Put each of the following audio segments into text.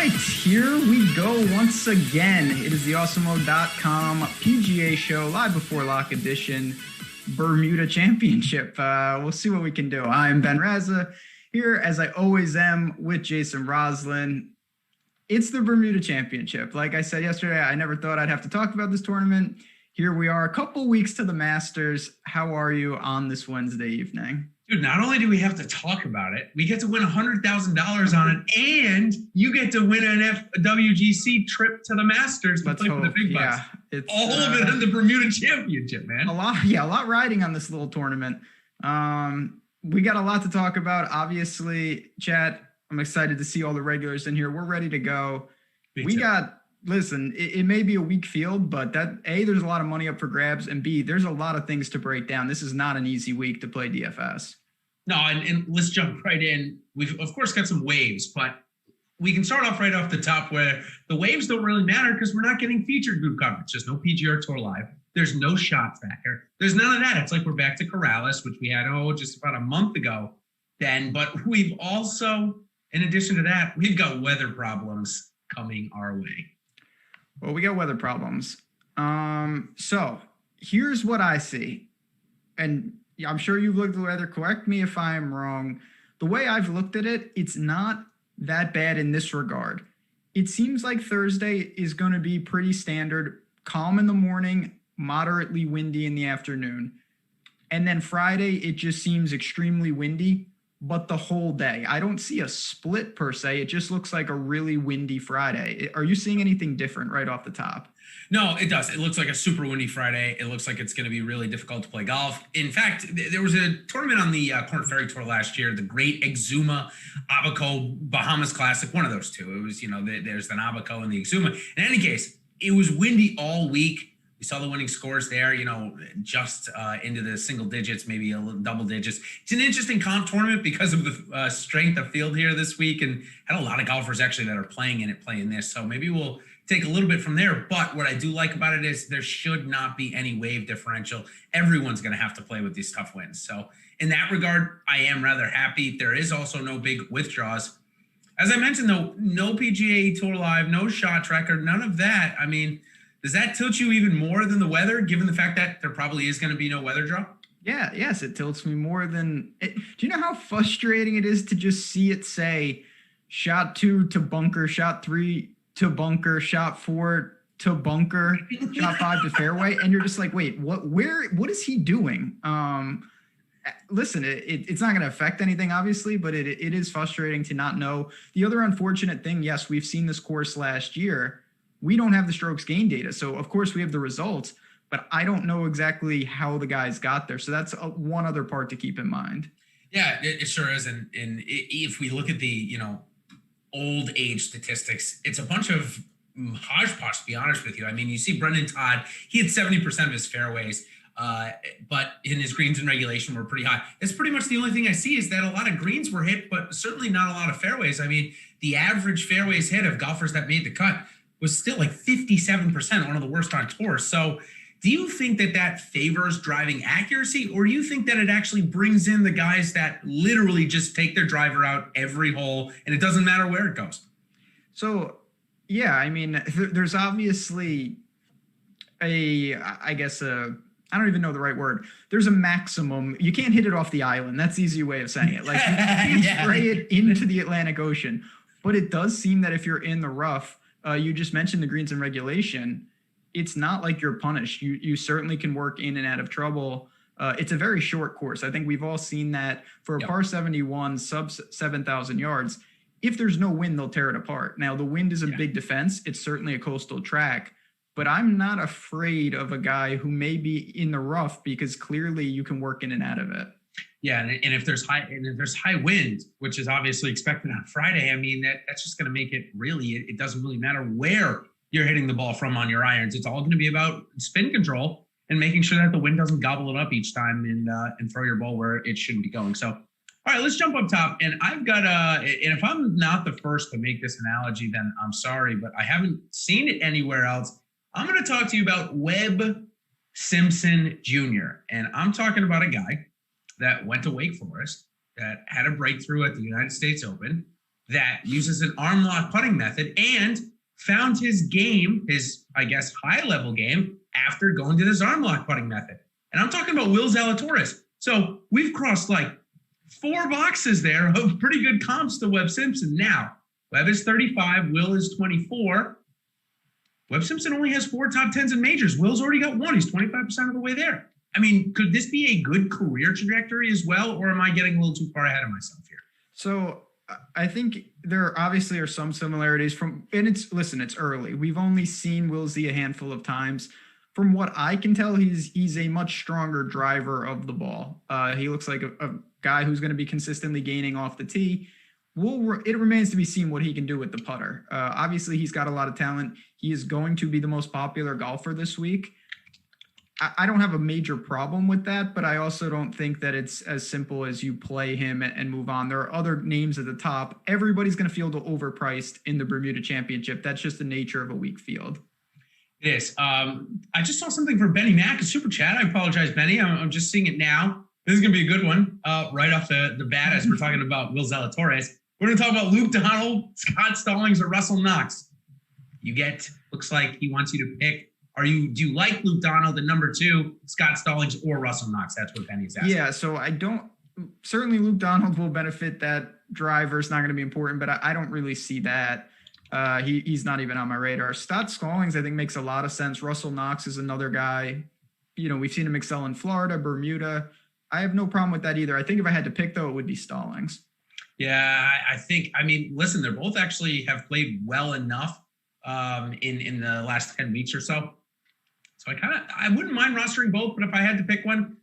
right, here we go once again. It is the Awesemo.com PGA show, live before lock edition, Bermuda Championship. We'll see what we can do. I'm Ben Rasa, here as I always am with Jason Rouslin. It's the Bermuda Championship. Like I said yesterday, I never thought I'd have to talk about this tournament. Here we are, a couple weeks to the Masters. How are you on this Wednesday evening? Dude, not only do we have to talk about it, we get to win $100,000 on it, and you get to win a WGC trip to the Masters to play for the big bucks. Yeah, all of it on the Bermuda Championship, man. A lot riding on this little tournament. We got a lot to talk about. Obviously, chat, I'm excited to see all the regulars in here. We're ready to go. Listen, it may be a weak field, but there's a lot of money up for grabs, and B, there's a lot of things to break down. This is not an easy week to play DFS. No, and let's jump right in. We've, of course, got some waves, but we can start off right off the top where the waves don't really matter because we're not getting featured group coverage. There's no PGA Tour Live. There's no shot tracker. There's none of that. It's like we're back to Corrales, which we had, just about a month ago then. But we've also, in addition to that, we've got weather problems coming our way. Well, we got weather problems. So here's what I see. And I'm sure you've looked at the weather. Correct me if I'm wrong. The way I've looked at it, it's not that bad in this regard. It seems like Thursday is going to be pretty standard, calm in the morning, moderately windy in the afternoon. And then Friday, it just seems extremely windy, but the whole day. I don't see a split per se. It just looks like a really windy Friday. Are you seeing anything different right off the top? No, it does. It looks like a super windy Friday. It looks like it's going to be really difficult to play golf. In fact, there was a tournament on the Corn Ferry Tour last year, the Great Exuma Abaco Bahamas Classic, one of those two. It was, there's the Abaco and the Exuma. In any case, it was windy all week. We saw the winning scores there, just into the single digits, maybe a little double digits. It's an interesting comp tournament because of the strength of field here this week, and had a lot of golfers actually that are playing this. So maybe we'll take a little bit from there. But what I do like about it is there should not be any wave differential. Everyone's going to have to play with these tough winds. So in that regard, I am rather happy. There is also no big withdrawals. As I mentioned, though, no PGA Tour Live, no shot tracker, none of that. I mean, does that tilt you even more than the weather, given the fact that there probably is going to be no weather draw? Yes, it tilts me more than it. Do you know how frustrating it is to just see it say shot 2 to bunker, shot 3 to bunker, shot 4 to bunker, shot 5 to fairway, and you're just like, wait, what is he doing? Listen, it's not going to affect anything, obviously, but it is frustrating to not know. The other unfortunate thing, yes, we've seen this course last year. We don't have the strokes gain data. So, of course, we have the results, but I don't know exactly how the guys got there. So that's one other part to keep in mind. Yeah, it sure is. And if we look at the, old age statistics, it's a bunch of hodgepodge, to be honest with you. I mean, you see Brendan Todd, he had 70% of his fairways, but in his greens in regulation were pretty high. That's pretty much the only thing I see is that a lot of greens were hit, but certainly not a lot of fairways. I mean, the average fairways hit of golfers that made the cut was still like 57%, one of the worst on tour. So do you think that favors driving accuracy, or do you think that it actually brings in the guys that literally just take their driver out every hole and it doesn't matter where it goes? So, yeah, I mean, there's obviously I don't even know the right word. There's a maximum. You can't hit it off the island. That's the easy way of saying it. Like, you can't spray it into the Atlantic Ocean. But it does seem that if you're in the rough, you just mentioned the greens in regulation, it's not like you're punished. You certainly can work in and out of trouble. It's a very short course. I think we've all seen that for a par 71, sub 7,000 yards. If there's no wind, they'll tear it apart. Now, the wind is a big defense. It's certainly a coastal track, but I'm not afraid of a guy who may be in the rough because clearly you can work in and out of it. Yeah, and if there's high wind, which is obviously expected on Friday, I mean that's just going to make it really. It doesn't really matter where you're hitting the ball from on your irons. It's all going to be about spin control and making sure that the wind doesn't gobble it up each time and throw your ball where it shouldn't be going. So, all right, let's jump up top. And I've got and if I'm not the first to make this analogy, then I'm sorry, but I haven't seen it anywhere else. I'm going to talk to you about Webb Simpson Jr. And I'm talking about a guy that went to Wake Forest, that had a breakthrough at the United States Open, that uses an arm lock putting method and found his game, his, I guess, high level game after going to this arm lock putting method. And I'm talking about Will Zalatoris. So we've crossed like 4 boxes there of pretty good comps to Webb Simpson. Now, Webb is 35, Will is 24. Webb Simpson only has 4 top 10s in majors. Will's already got 1. He's 25% of the way there. I mean, could this be a good career trajectory as well, or am I getting a little too far ahead of myself here? So I think there obviously are some similarities and it's early. We've only seen Will Z a handful of times. From what I can tell, he's a much stronger driver of the ball. He looks like a guy who's going to be consistently gaining off the tee. It remains to be seen what he can do with the putter. Obviously, he's got a lot of talent. He is going to be the most popular golfer this week. I don't have a major problem with that, but I also don't think that it's as simple as you play him and move on. There are other names at the top. Everybody's going to feel overpriced in the Bermuda Championship. That's just the nature of a weak field. It is. I just saw something for Benny Mack, a super chat. I apologize, Benny. I'm just seeing it now. This is going to be a good one right off the bat as we're talking about Will Zalatoris. We're going to talk about Luke Donald, Scott Stallings, or Russell Knox. Looks like he wants you to pick. Do you like Luke Donald at number 2, Scott Stallings, or Russell Knox? That's what Benny's asking. Yeah, so certainly Luke Donald will benefit. That driver is not going to be important, but I don't really see that. He's not even on my radar. Scott Stallings, I think, makes a lot of sense. Russell Knox is another guy. We've seen him excel in Florida, Bermuda. I have no problem with that either. I think if I had to pick, though, it would be Stallings. Yeah, listen, they're both actually have played well enough in the last 10 weeks or so. So I wouldn't mind rostering both, but if I had to pick one,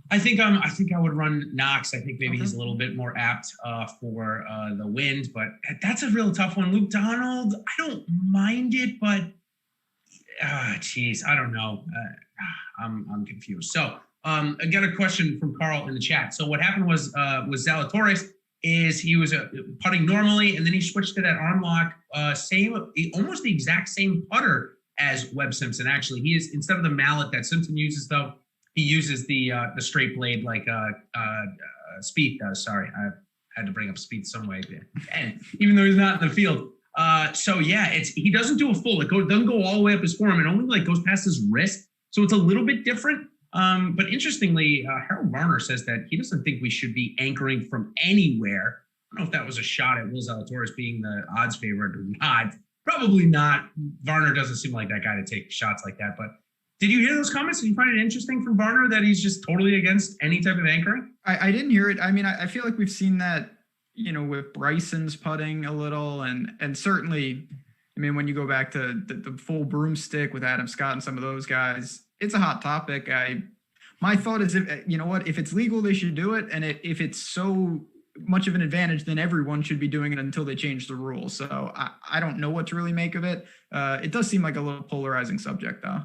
I think I would run Knox. I think maybe he's a little bit more apt for the wind, but that's a real tough one. Luke Donald, I don't mind it, but I don't know. I'm confused. So I got a question from Carl in the chat. So what happened was Zalatoris is he was putting normally, and then he switched to that arm lock, almost the exact same putter as Webb Simpson. Actually, he is, instead of the mallet that Simpson uses, though, he uses the straight blade like Spieth does. Sorry, I had to bring up Spieth some way, and even though he's not in the field. So yeah, he doesn't do a full. It doesn't go all the way up his forearm. It only goes past his wrist. So it's a little bit different. But interestingly, Harold Varner says that he doesn't think we should be anchoring from anywhere. I don't know if that was a shot at Will Zalatoris being the odds favorite or not. Probably not. Varner doesn't seem like that guy to take shots like that. But did you hear those comments? Did you find it interesting from Varner that he's just totally against any type of anchoring? I didn't hear it. I mean, I feel like we've seen that, with Bryson's putting a little, and certainly, I mean, when you go back to the full broomstick with Adam Scott and some of those guys, it's a hot topic. My thought is, if it's legal, they should do it. And if it's so much of an advantage, then everyone should be doing it until they change the rules. So I don't know what to really make of it. It does seem like a little polarizing subject, though.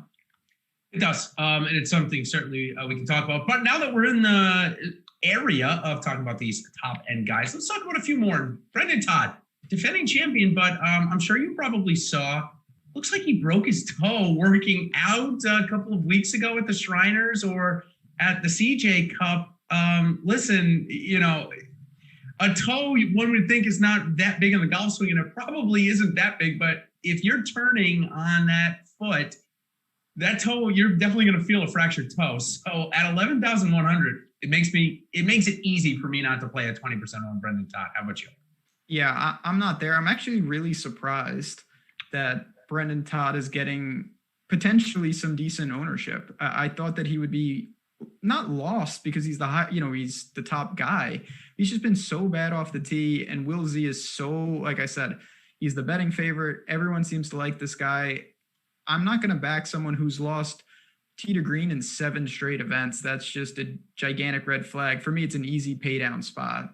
It does. And it's something certainly we can talk about. But now that we're in the area of talking about these top end guys, let's talk about a few more. Brendan Todd, defending champion, but I'm sure you probably saw, looks like he broke his toe working out a couple of weeks ago at the Shriners or at the CJ Cup. Listen, a toe one would think is not that big on the golf swing, and it probably isn't that big, but if you're turning on that foot, that toe, you're definitely going to feel a fractured toe. So at 11,100, it makes it easy for me not to play a 20% on Brendan Todd. How about you? Yeah, I'm not there. I'm actually really surprised that Brendan Todd is getting potentially some decent ownership. I thought that he would be not lost because he's he's the top guy. He's just been so bad off the tee, and Will Z is so, like I said, he's the betting favorite. Everyone seems to like this guy. I'm not going to back someone who's lost tee to green in 7 straight events. That's just a gigantic red flag. For me, it's an easy pay down spot.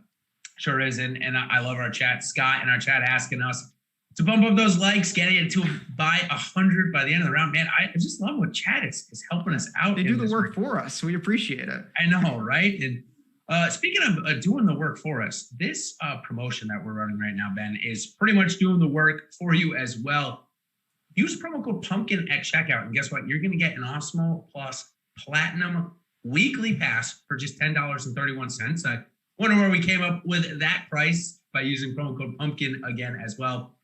Sure is. And I love our chat. Scott in our chat asking us to bump up those likes, getting it to by 100 by the end of the round. Man, I just love what chat is helping us out. They do the work for us. We appreciate it. I know, right? And speaking of doing the work for us, this promotion that we're running right now, Ben, is pretty much doing the work for you as well. Use promo code PUMPKIN at checkout, and guess what? You're going to get an Awesemo Plus Platinum weekly pass for just $10.31. I wonder where we came up with that price. by using promo code Pumpkin again as well.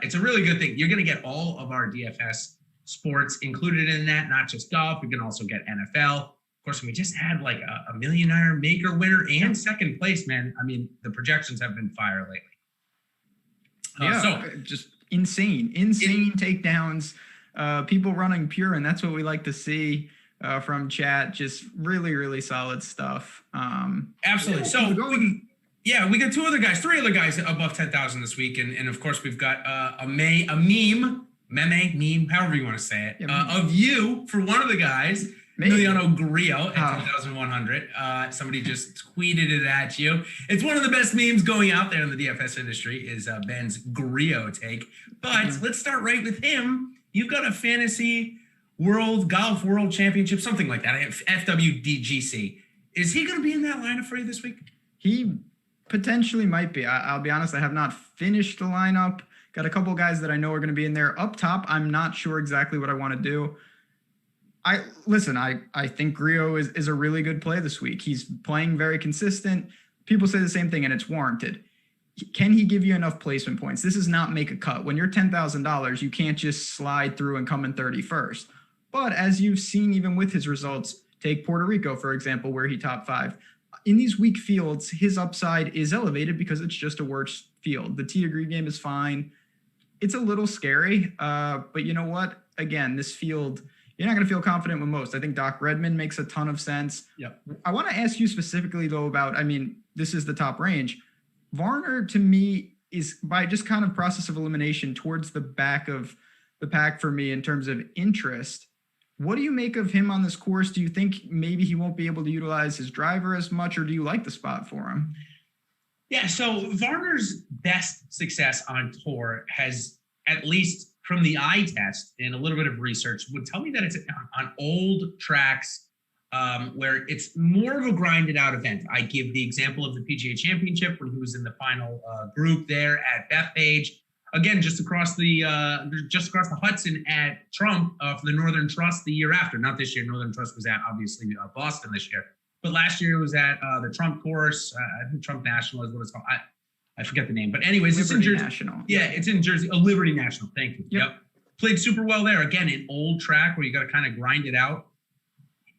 It's a really good thing. You're going to get all of our DFS sports included in that, not just golf. You can also get NFL. Of course, we just had like a $1 million maker winner and second place, man. I mean, the projections have been fire lately. So just insane takedowns, people running pure, and that's what we like to see from chat. Just really, really solid stuff. Absolutely. So we got three other guys above 10,000 this week, and of course we've got a meme, however you want to say it, of you for one of the guys. Emiliano Grillo at 10,100. Somebody just tweeted it at you. It's one of the best memes going out there in the DFS industry is Ben's Grillo take. But let's start right with him. You've got a fantasy golf world championship, something like that. FWDGC. Is he going to be in that lineup for you this week? He potentially might be. I'll be honest. I have not finished the lineup. Got a couple guys that I know are going to be in there. Up top, I'm not sure exactly what I want to do. I think Grillo is a really good play this week. He's playing very consistent. People say the same thing, and it's warranted. Can he give you enough placement points? This is not make a cut. When you're $10,000, you can't just slide through and come in 31st. But as you've seen, even with his results, take Puerto Rico, for example, where he top 5. In these weak fields, his upside is elevated because it's just a worse field. The tee to green game is fine. It's a little scary, but you know what? Again, this field, you're not going to feel confident with most. I think Doc Redman makes a ton of sense. Yep. I want to ask you specifically, though, about, this is the top range. Varner, to me, is by just kind of process of elimination towards the back of the pack for me in terms of interest. What do you make of him on this course? Do you think maybe he won't be able to utilize his driver as much, or do you like the spot for him? Yeah, so Varner's best success on tour has, at least from the eye test and a little bit of research, would tell me that it's on old tracks where it's more of a grinded out event. I give the example of the PGA Championship when he was in the final group there at Bethpage. Again, just across the Hudson at Trump for the Northern Trust the year after. Not this year. Northern Trust was at, obviously, Boston this year. But last year it was at the Trump course. I think Trump National is what it's called. I forget the name. But anyways, Liberty it's in Jersey. National. Yeah, it's in Jersey. Liberty National. Thank you. Yep. Played super well there. Again, an old track where you got to kind of grind it out.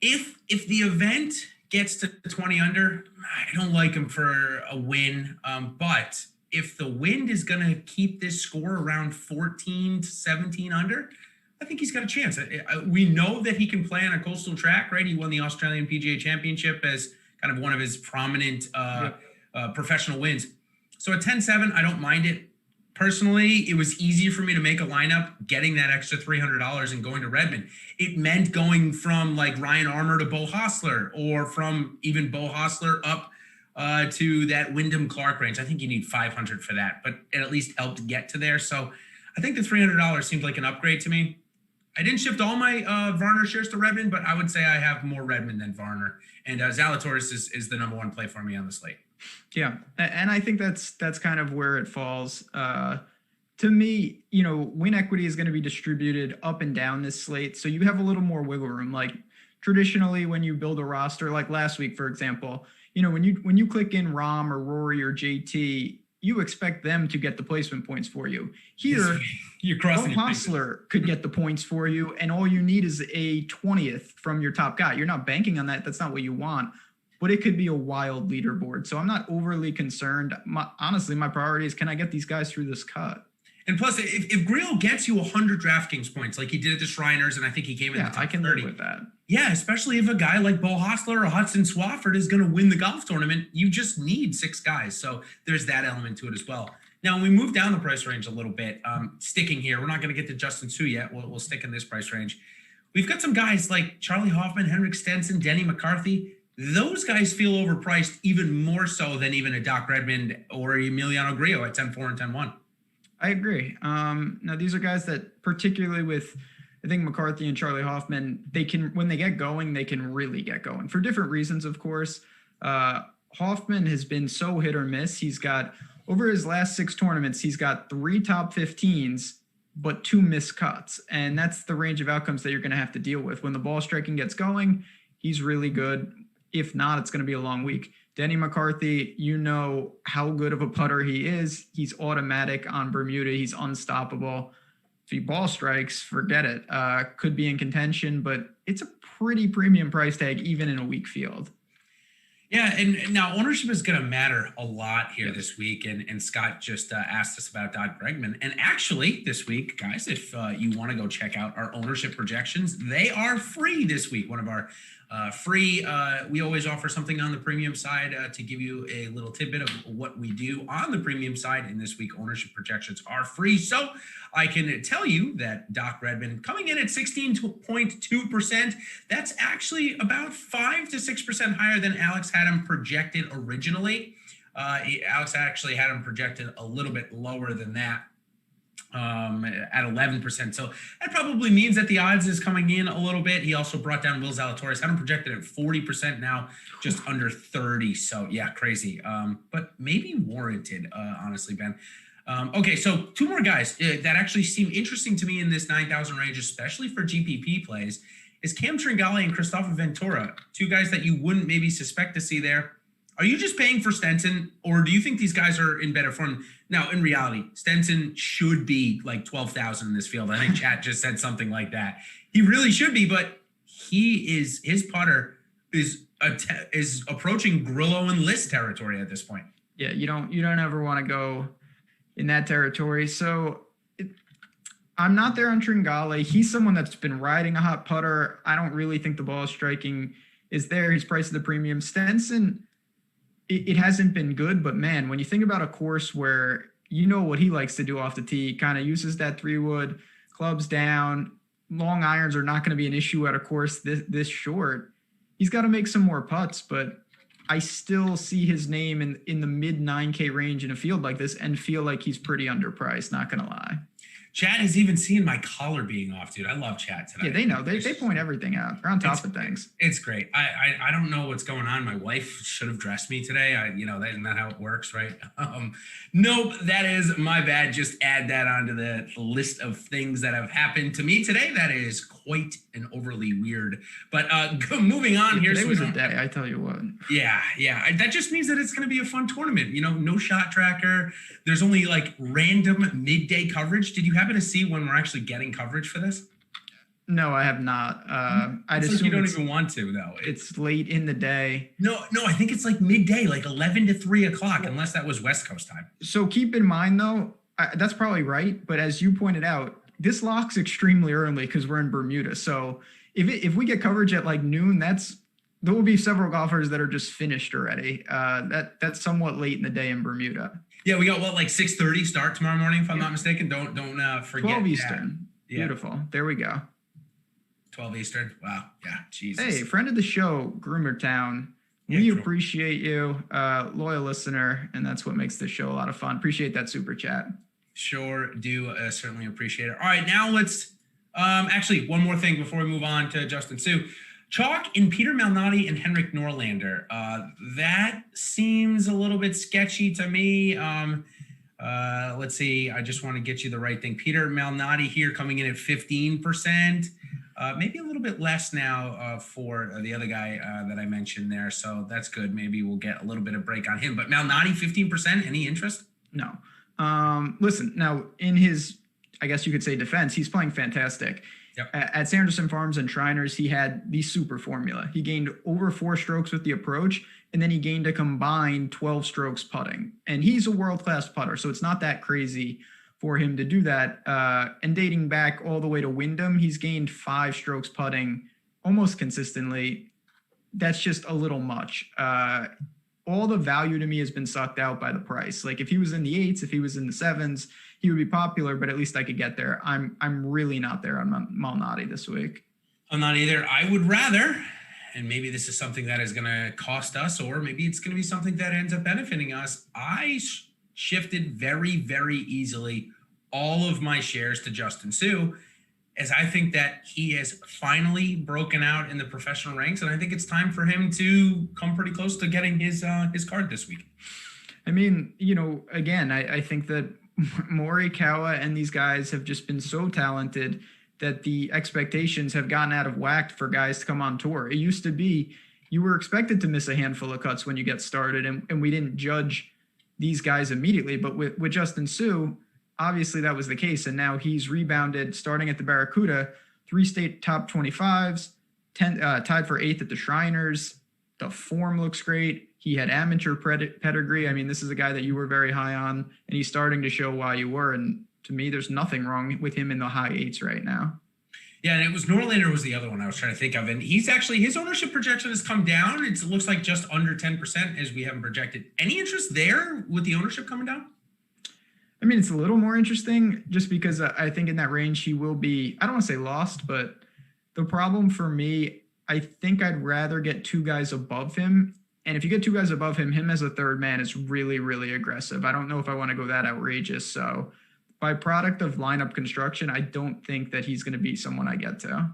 If the event gets to 20 under, I don't like him for a win. But if the wind is going to keep this score around 14 to 17 under, I think he's got a chance. We know that he can play on a coastal track, right? He won the Australian PGA Championship as kind of one of his prominent professional wins. So at 10-7, I don't mind it. Personally, it was easier for me to make a lineup, getting that extra $300 and going to Redmond. It meant going from like Ryan Armour to Bo Hostler, or from even Bo Hostler up to that Wyndham Clark range. I think you need 500 for that, but it at least helped get to there. So I think the $300 seemed like an upgrade to me. I didn't shift all my Varner shares to Redmond, but I would say I have more Redmond than Varner. And Zalatoris is the number one play for me on the slate. Yeah, and I think that's kind of where it falls. To me, win equity is going to be distributed up and down this slate, so you have a little more wiggle room. Like traditionally, when you build a roster, like last week, for example, when you click in Rahm or Rory or JT, you expect them to get the placement points for you. Here, you're crossing. Hostler could get the points for you, and all you need is a 20th from your top guy. You're not banking on that. That's not what you want. But it could be a wild leaderboard. So I'm not overly concerned. Honestly, my priority is, can I get these guys through this cut? And plus, if Grillo gets you 100 DraftKings points, like he did at the Shriners, and I think he came in the top 30. I can live with that. Yeah, especially if a guy like Bo Hostler or Hudson Swafford is going to win the golf tournament, you just need 6 guys. So there's that element to it as well. Now, when we move down the price range a little bit, sticking here, we're not going to get to Justin Sue yet. We'll stick in this price range. We've got some guys like Charlie Hoffman, Henrik Stenson, Denny McCarthy. Those guys feel overpriced even more so than even a Doc Redmond or Emiliano Grillo at 10-4 and 10-1. I agree. Now, these are guys that, particularly with, I think, McCarthy and Charlie Hoffman, they can, when they get going, they can really get going for different reasons, of course. Hoffman has been so hit or miss. He's got, over his last 6 tournaments, he's got 3 top 15s, but 2 missed cuts. And that's the range of outcomes that you're going to have to deal with. When the ball striking gets going, he's really good. If not, it's going to be a long week. Denny McCarthy, you know how good of a putter he is. He's automatic on Bermuda. He's unstoppable. If he ball strikes, forget it. Could be in contention, but it's a pretty premium price tag, even in a weak field. Yeah, and now ownership is going to matter a lot here this week. And Scott just asked us about Todd Bregman. And actually, this week, guys, if you want to go check out our ownership projections, they are free this week. One of our free, we always offer something on the premium side to give you a little tidbit of what we do on the premium side. And this week, ownership projections are free. So I can tell you that Doc Redman coming in at 16.2%. That's actually about 5 to 6% higher than Alex had him projected originally. Alex actually had him projected a little bit lower than that at 11%. So that probably means that the odds is coming in a little bit. He also brought down Will Zalatoris, had him projected at 40%, now just under 30. So yeah, crazy. But maybe warranted, honestly, Ben. Okay, so two more guys that actually seem interesting to me in this 9,000 range, especially for GPP plays, is Cam Tringali and Christopher Ventura, two guys that you wouldn't maybe suspect to see there. Are you just paying for Stenson, or do you think these guys are in better form? Now, in reality, Stenson should be like 12,000 in this field. I think chat just said something like that. He really should be, but his putter is approaching Grillo and List territory at this point. Yeah, you don't ever want to go in that territory. So I'm not there on Tringali. He's someone that's been riding a hot putter. I don't really think the ball striking is there. He's priced at the premium. Stenson, it hasn't been good, but man, when you think about a course where you know what he likes to do off the tee, kind of uses that 3-wood, clubs down, long irons are not going to be an issue at a course this short. He's got to make some more putts, but I still see his name in the mid 9K range in a field like this and feel like he's pretty underpriced, not going to lie. Chat has even seen my collar being off, dude. I love chat today. Yeah, they know. They point everything out. They're on top of things. It's great. I don't know what's going on. My wife should have dressed me today. Isn't that how it works, right? Nope, that is my bad. Just add that onto the list of things that have happened to me today. That is quite an overly weird. But moving on here. Today was a day, I tell you what. Yeah. That just means that it's going to be a fun tournament. No shot tracker. There's only like random midday coverage. Did you happen to see when we're actually getting coverage for this? No, I have not. I'd assume you don't even want to, though. It's late in the day. No, I think it's like midday, like 11 to 3 o'clock, unless that was West Coast time. So keep in mind, though, that's probably right. But as you pointed out, this locks extremely early because we're in Bermuda. So if we get coverage at like noon, there will be several golfers that are just finished already. That's somewhat late in the day in Bermuda. Yeah, we got like 6:30 start tomorrow morning, if I'm not mistaken. Don't forget. 12 Eastern. Yeah. Beautiful. There we go. 12 Eastern. Wow. Yeah. Jesus. Hey, friend of the show, Groomer Town. We appreciate you, loyal listener, and that's what makes this show a lot of fun. Appreciate that super chat. Sure do. Certainly appreciate it. All right, now let's actually one more thing before we move on to Justin Sue. Chalk in Peter Malnati and Henrik Norlander. That seems a little bit sketchy to me. Let's see. I just want to get you the right thing. Peter Malnati here coming in at 15%. Maybe a little bit less now for the other guy that I mentioned there. So that's good. Maybe we'll get a little bit of break on him. But Malnati, 15%. Any interest? No. Listen, now in his, I guess you could say, defense, he's playing fantastic. Yep. At Sanderson Farms and Shriners, he had the super formula. He gained over 4 strokes with the approach, and then he gained a combined 12 strokes putting. And he's a world-class putter, so it's not that crazy for him to do that. And dating back all the way to Wyndham, he's gained 5 strokes putting almost consistently. That's just a little much. All the value to me has been sucked out by the price. Like if he was in the 8s, if he was in the 7s, he would be popular, but at least I could get there. I'm really not there on Malnati this week. I'm not either. I would rather, and maybe this is something that is going to cost us, or maybe it's going to be something that ends up benefiting us. I shifted very, very easily all of my shares to Justin Sue, as I think that he has finally broken out in the professional ranks, and I think it's time for him to come pretty close to getting his card this week. I mean, again, I think that Morikawa and these guys have just been so talented that the expectations have gotten out of whack for guys to come on tour. It used to be you were expected to miss a handful of cuts when you get started, and we didn't judge these guys immediately. But with Justin Suh, obviously that was the case, and now he's rebounded starting at the Barracuda, 3 state top 25s, tied for 8th at the Shriners. The form looks great. He had amateur pedigree. I mean, this is a guy that you were very high on, and he's starting to show why you were. And to me, there's nothing wrong with him in the high 8s right now. Yeah, and it was Norlander was the other one I was trying to think of. And he's actually, his ownership projection has come down. It looks like just under 10% as we haven't projected. Any interest there with the ownership coming down? I mean, it's a little more interesting just because I think in that range he will be, I don't want to say lost, but the problem for me, I think I'd rather get 2 guys above him. And if you get 2 guys above him as a third man is really, really aggressive. I don't know if I want to go that outrageous. So by product of lineup construction, I don't think that he's going to be someone I get to.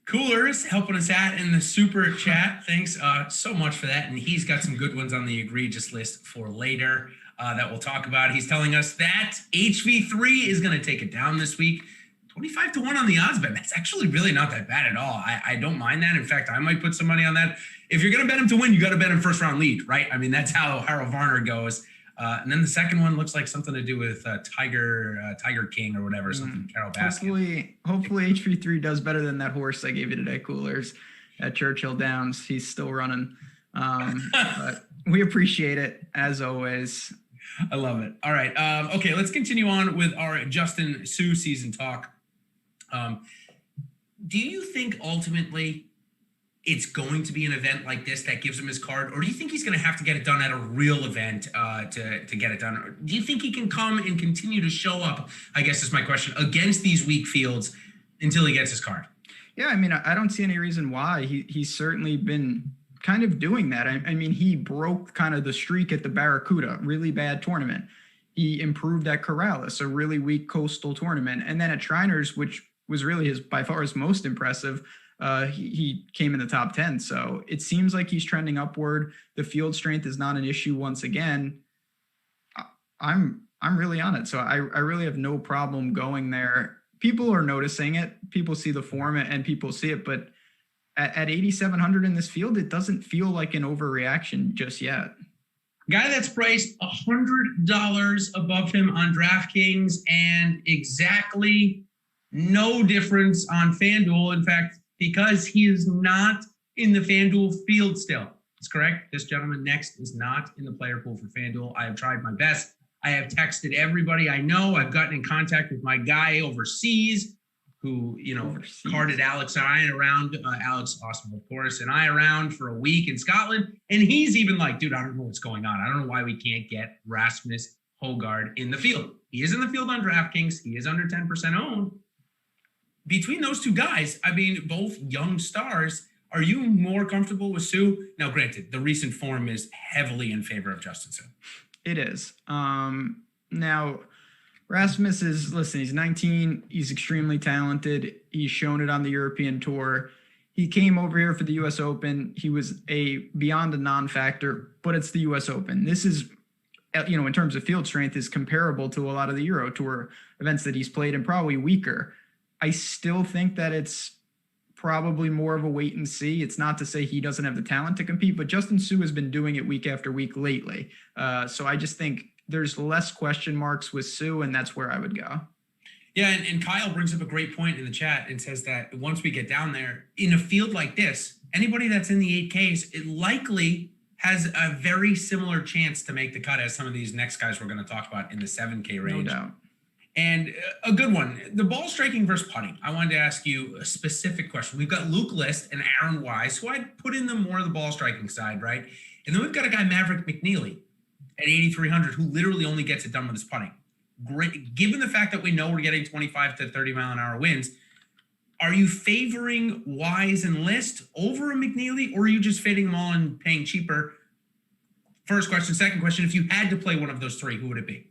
Coolers helping us out in the super chat. Thanks so much for that. And he's got some good ones on the egregious list for later that we'll talk about. He's telling us that HV3 is going to take it down this week. 25-1 on the odds bet. That's actually really not that bad at all. I don't mind that. In fact, I might put some money on that. If you're going to bet him to win, you got to bet him first round lead, right? I mean, that's how Harold Varner goes. And then the second one looks like something to do with Tiger King or whatever, something Carol Baskin. Hopefully HV3 does better than that horse I gave you today, Coolers, at Churchill Downs. He's still running. But we appreciate it, as always. I love it. All right. Okay, let's continue on with our Justin Suh season talk. Do you think ultimately it's going to be an event like this that gives him his card, or do you think he's going to have to get it done at a real event to get it done? Or do you think he can come and continue to show up, I guess is my question, against these weak fields until he gets his card? Yeah, I mean, I don't see any reason why. He's certainly been kind of doing that. I mean, he broke kind of the streak at the Barracuda, really bad tournament. He improved at Corrales, a really weak coastal tournament. And then at Shriners, which was really by far his most impressive, he came in the top 10. So it seems like he's trending upward. The field strength is not an issue once again. I'm really on it. So I really have no problem going there. People are noticing it. People see the form and people see it. But at 8,700 in this field, it doesn't feel like an overreaction just yet. Guy that's priced $100 above him on DraftKings and exactly no difference on FanDuel. In fact, because he is not in the FanDuel field still. That's correct. This gentleman next is not in the player pool for FanDuel. I have tried my best. I have texted everybody I know. I've gotten in contact with my guy overseas who, carded Alex and I around, Alex Awesemo, of course, and I around for a week in Scotland. And he's even like, dude, I don't know what's going on. I don't know why we can't get Rasmus Højgaard in the field. He is in the field on DraftKings. He is under 10% owned. Between those two guys, I mean, both young stars, are you more comfortable with Suh? Now, granted, the recent form is heavily in favor of Justin Suh. It is. Now, Rasmus he's 19. He's extremely talented. He's shown it on the European Tour. He came over here for the U.S. Open. He was beyond a non-factor, but it's the U.S. Open. This is, in terms of field strength, is comparable to a lot of the Euro Tour events that he's played and probably weaker. I still think that it's probably more of a wait and see. It's not to say he doesn't have the talent to compete, but Justin Suh has been doing it week after week lately. So I just think there's less question marks with Suh, and that's where I would go. Yeah, and Kyle brings up a great point in the chat and says that once we get down there, in a field like this, anybody that's in the 8Ks, it likely has a very similar chance to make the cut as some of these next guys we're going to talk about in the 7K range. No doubt. And a good one, the ball striking versus putting. I wanted to ask you a specific question. We've got Luke List and Aaron Wise, who I'd put in the more of the ball striking side, right? And then we've got a guy, Maverick McNeely, at 8,300, who literally only gets it done with his putting. Great. Given the fact that we know we're getting 25 to 30 mile an hour winds, are you favoring Wise and List over a McNeely, or are you just fading them all and paying cheaper? First question. Second question, if you had to play one of those three, who would it be?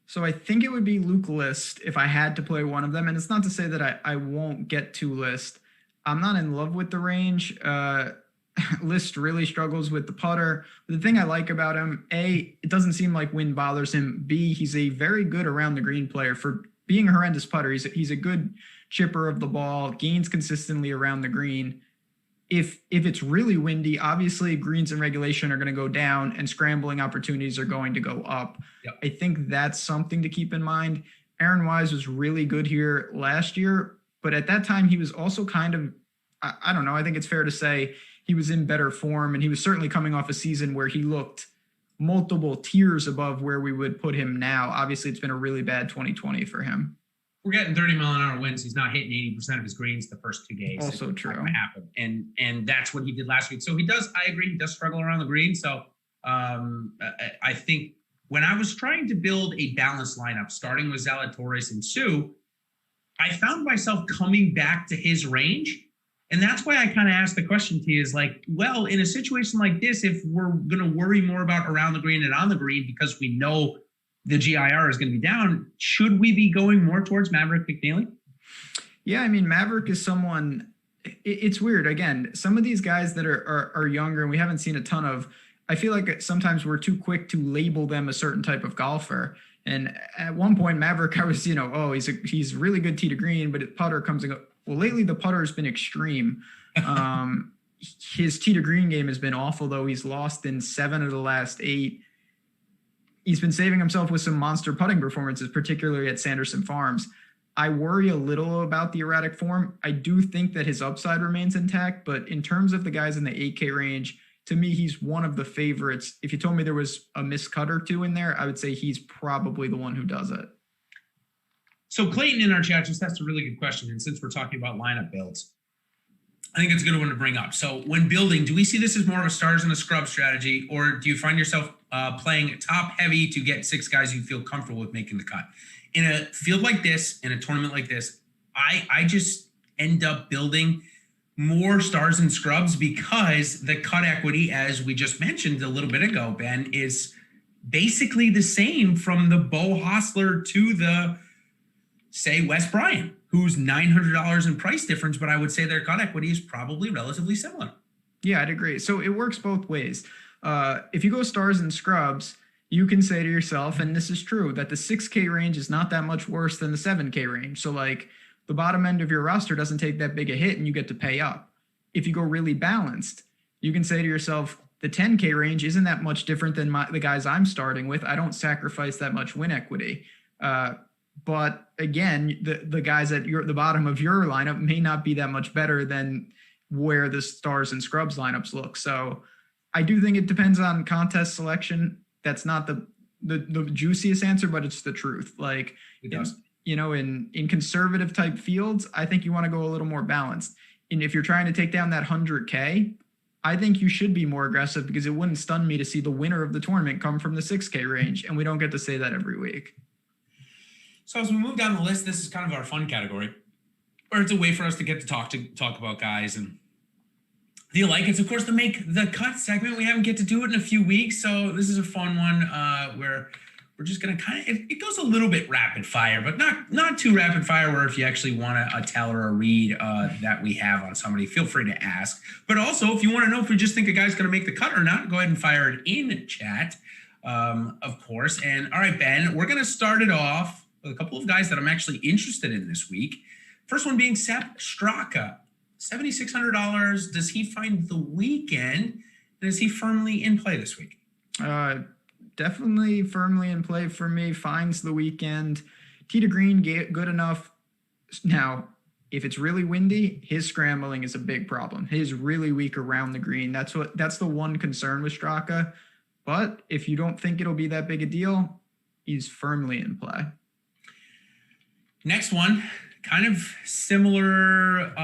So I think it would be Luke List if I had to play one of them. And it's not to say that I won't get to List. I'm not in love with the range. List really struggles with the putter. The thing I like about him, A, it doesn't seem like wind bothers him. B, he's a very good around the green player. For being a horrendous putter, he's a good chipper of the ball, gains consistently around the green. if it's really windy, obviously greens and regulation are going to go down and scrambling opportunities are going to go up. Yep. I think that's something to keep in mind. Aaron Wise was really good here last year, but at that time he was also kind of, I don't know, I think it's fair to say he was in better form, and he was certainly coming off a season where he looked multiple tiers above where we would put him now. Obviously, it's been a really bad 2020 for him. We're getting 30-mile-an-hour winds. He's not hitting 80% of his greens the first 2 days. Also true. Not gonna happen. And that's what he did last week. So he does, I agree, he does struggle around the green. So I think when I was trying to build a balanced lineup, starting with Zalatoris and Sue, I found myself coming back to his range. And that's why I kind of asked the question to you is like, well, in a situation like this, if we're going to worry more about around the green and on the green because we know the GIR is going to be down, should we be going more towards Maverick McNeely? Yeah, I mean, Maverick is someone, it's weird. Again, some of these guys that are younger and we haven't seen a ton of, I feel like sometimes we're too quick to label them a certain type of golfer. And at one point, Maverick, I was, he's really good tee to green, but putter comes and goes. Well, lately the putter has been extreme. His tee to green game has been awful, though. He's lost in 7 of the last 8. He's been saving himself with some monster putting performances, particularly at Sanderson Farms. I worry a little about the erratic form. I do think that his upside remains intact, but in terms of the guys in the 8K range, to me, he's one of the favorites. If you told me there was a miscut or two in there, I would say he's probably the one who does it. So Clayton in our chat just asked a really good question. And since we're talking about lineup builds, I think it's a good one to bring up. So when building, do we see this as more of a stars and a scrub strategy, or do you find yourself playing top heavy to get 6 guys you feel comfortable with making the cut? In a field like this, in a tournament like this, I just end up building more stars and scrubs because the cut equity, as we just mentioned a little bit ago, Ben, is basically the same from the Bo Hostler to the, say, Wes Bryant, who's $900 in price difference, but I would say their cut equity is probably relatively similar. Yeah, I'd agree. So it works both ways. If you go stars and scrubs, you can say to yourself, and this is true, that the 6K range is not that much worse than the 7K range. So like the bottom end of your roster doesn't take that big a hit and you get to pay up. If you go really balanced, you can say to yourself, the 10K range isn't that much different than the guys I'm starting with. I don't sacrifice that much win equity. But again, the guys at the bottom of your lineup may not be that much better than where the stars and scrubs lineups look. So I do think it depends on contest selection. That's not the juiciest answer, but it's the truth. Like, it does. In conservative type fields, I think you want to go a little more balanced. And if you're trying to take down that 100K, I think you should be more aggressive, because it wouldn't stun me to see the winner of the tournament come from the 6K range. And we don't get to say that every week. So as we move down the list, this is kind of our fun category, or it's a way for us to get to talk about guys. And do you like it? It's, of course, the Make the Cut segment. We haven't get to do it in a few weeks, so this is a fun one where we're just going to kind of, it goes a little bit rapid fire, but not too rapid fire, where if you actually want a tell or a read that we have on somebody, feel free to ask. But also, if you want to know if we just think a guy's going to make the cut or not, go ahead and fire it in chat, of course. And all right, Ben, we're going to start it off with a couple of guys that I'm actually interested in this week. First one being Sepp Straka, $7,600. Does he find the weekend? And is he firmly in play this week? Definitely firmly in play for me. Finds the weekend. Tee to green, good enough. Now, if it's really windy, his scrambling is a big problem. He's really weak around the green. That's the one concern with Straka. But if you don't think it'll be that big a deal, he's firmly in play. Next one, kind of similar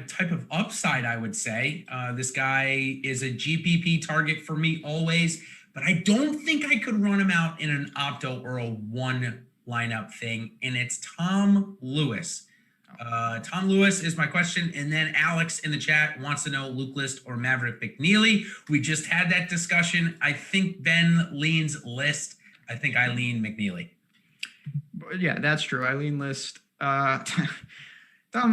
type of upside, I would say. This guy is a GPP target for me always, but I don't think I could run him out in an opto or a one lineup thing, and it's Tom Lewis. Tom Lewis is my question, and then Alex in the chat wants to know Luke List or Maverick McNeely. We just had that discussion. I think Ben leans List. I think I lean McNeely. Yeah, that's true. I lean List. Tom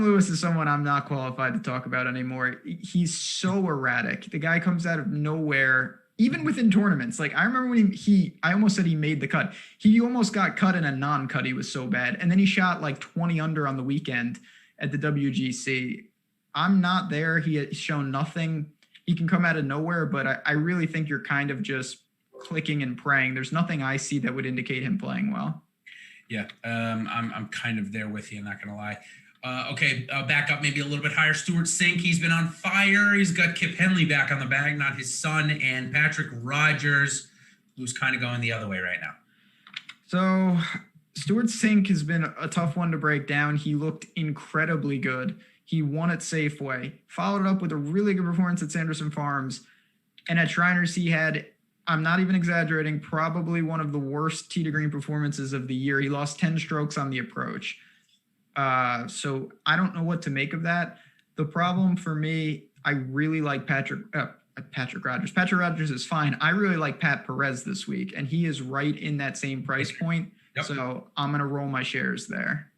Lewis is someone I'm not qualified to talk about anymore. He's so erratic. The guy comes out of nowhere, even within tournaments. Like, I remember when I almost said he made the cut. He almost got cut in a non-cut. He was so bad. And then he shot like 20 under on the weekend at the WGC. I'm not there. He has shown nothing. He can come out of nowhere, but I really think you're kind of just clicking and praying. There's nothing I see that would indicate him playing well. Yeah, I'm kind of there with you. I'm not going to lie. Okay, back up maybe a little bit higher. Stuart Sink, he's been on fire. He's got Kip Henley back on the bag, not his son, and Patrick Rogers, who's kind of going the other way right now. So Stuart Sink has been a tough one to break down. He looked incredibly good. He won at Safeway, followed up with a really good performance at Sanderson Farms. And at Shriners, he had, I'm not even exaggerating, probably one of the worst tee to green performances of the year. He lost 10 strokes on the approach. So I don't know what to make of that. The problem for me, I really like Patrick Rogers. Patrick Rogers is fine. I really like Pat Perez this week, and he is right in that same price point. Yep. So I'm going to roll my shares there.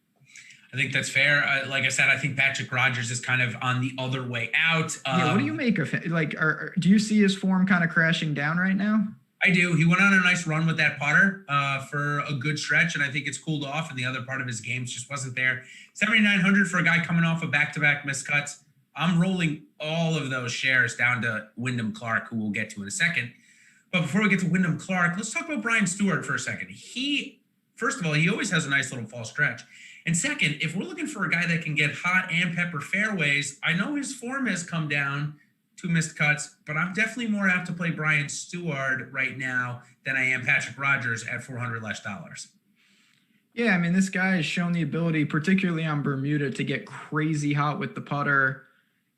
I think that's fair. Like I said, I think Patrick Rogers is kind of on the other way out. What do you make of it? Like, do you see his form kind of crashing down right now? I do. He went on a nice run with that putter for a good stretch, and I think it's cooled off, and the other part of his games just wasn't there. 7,900 for a guy coming off of back-to-back miscuts. I'm rolling all of those shares down to Wyndham Clark, who we'll get to in a second. But before we get to Wyndham Clark, let's talk about Brian Stewart for a second. First of all, he always has a nice little fall stretch. And second, if we're looking for a guy that can get hot and pepper fairways, I know his form has come down to missed cuts, but I'm definitely more apt to play Brian Stewart right now than I am Patrick Rogers at $400 less. Yeah, I mean, this guy has shown the ability, particularly on Bermuda, to get crazy hot with the putter.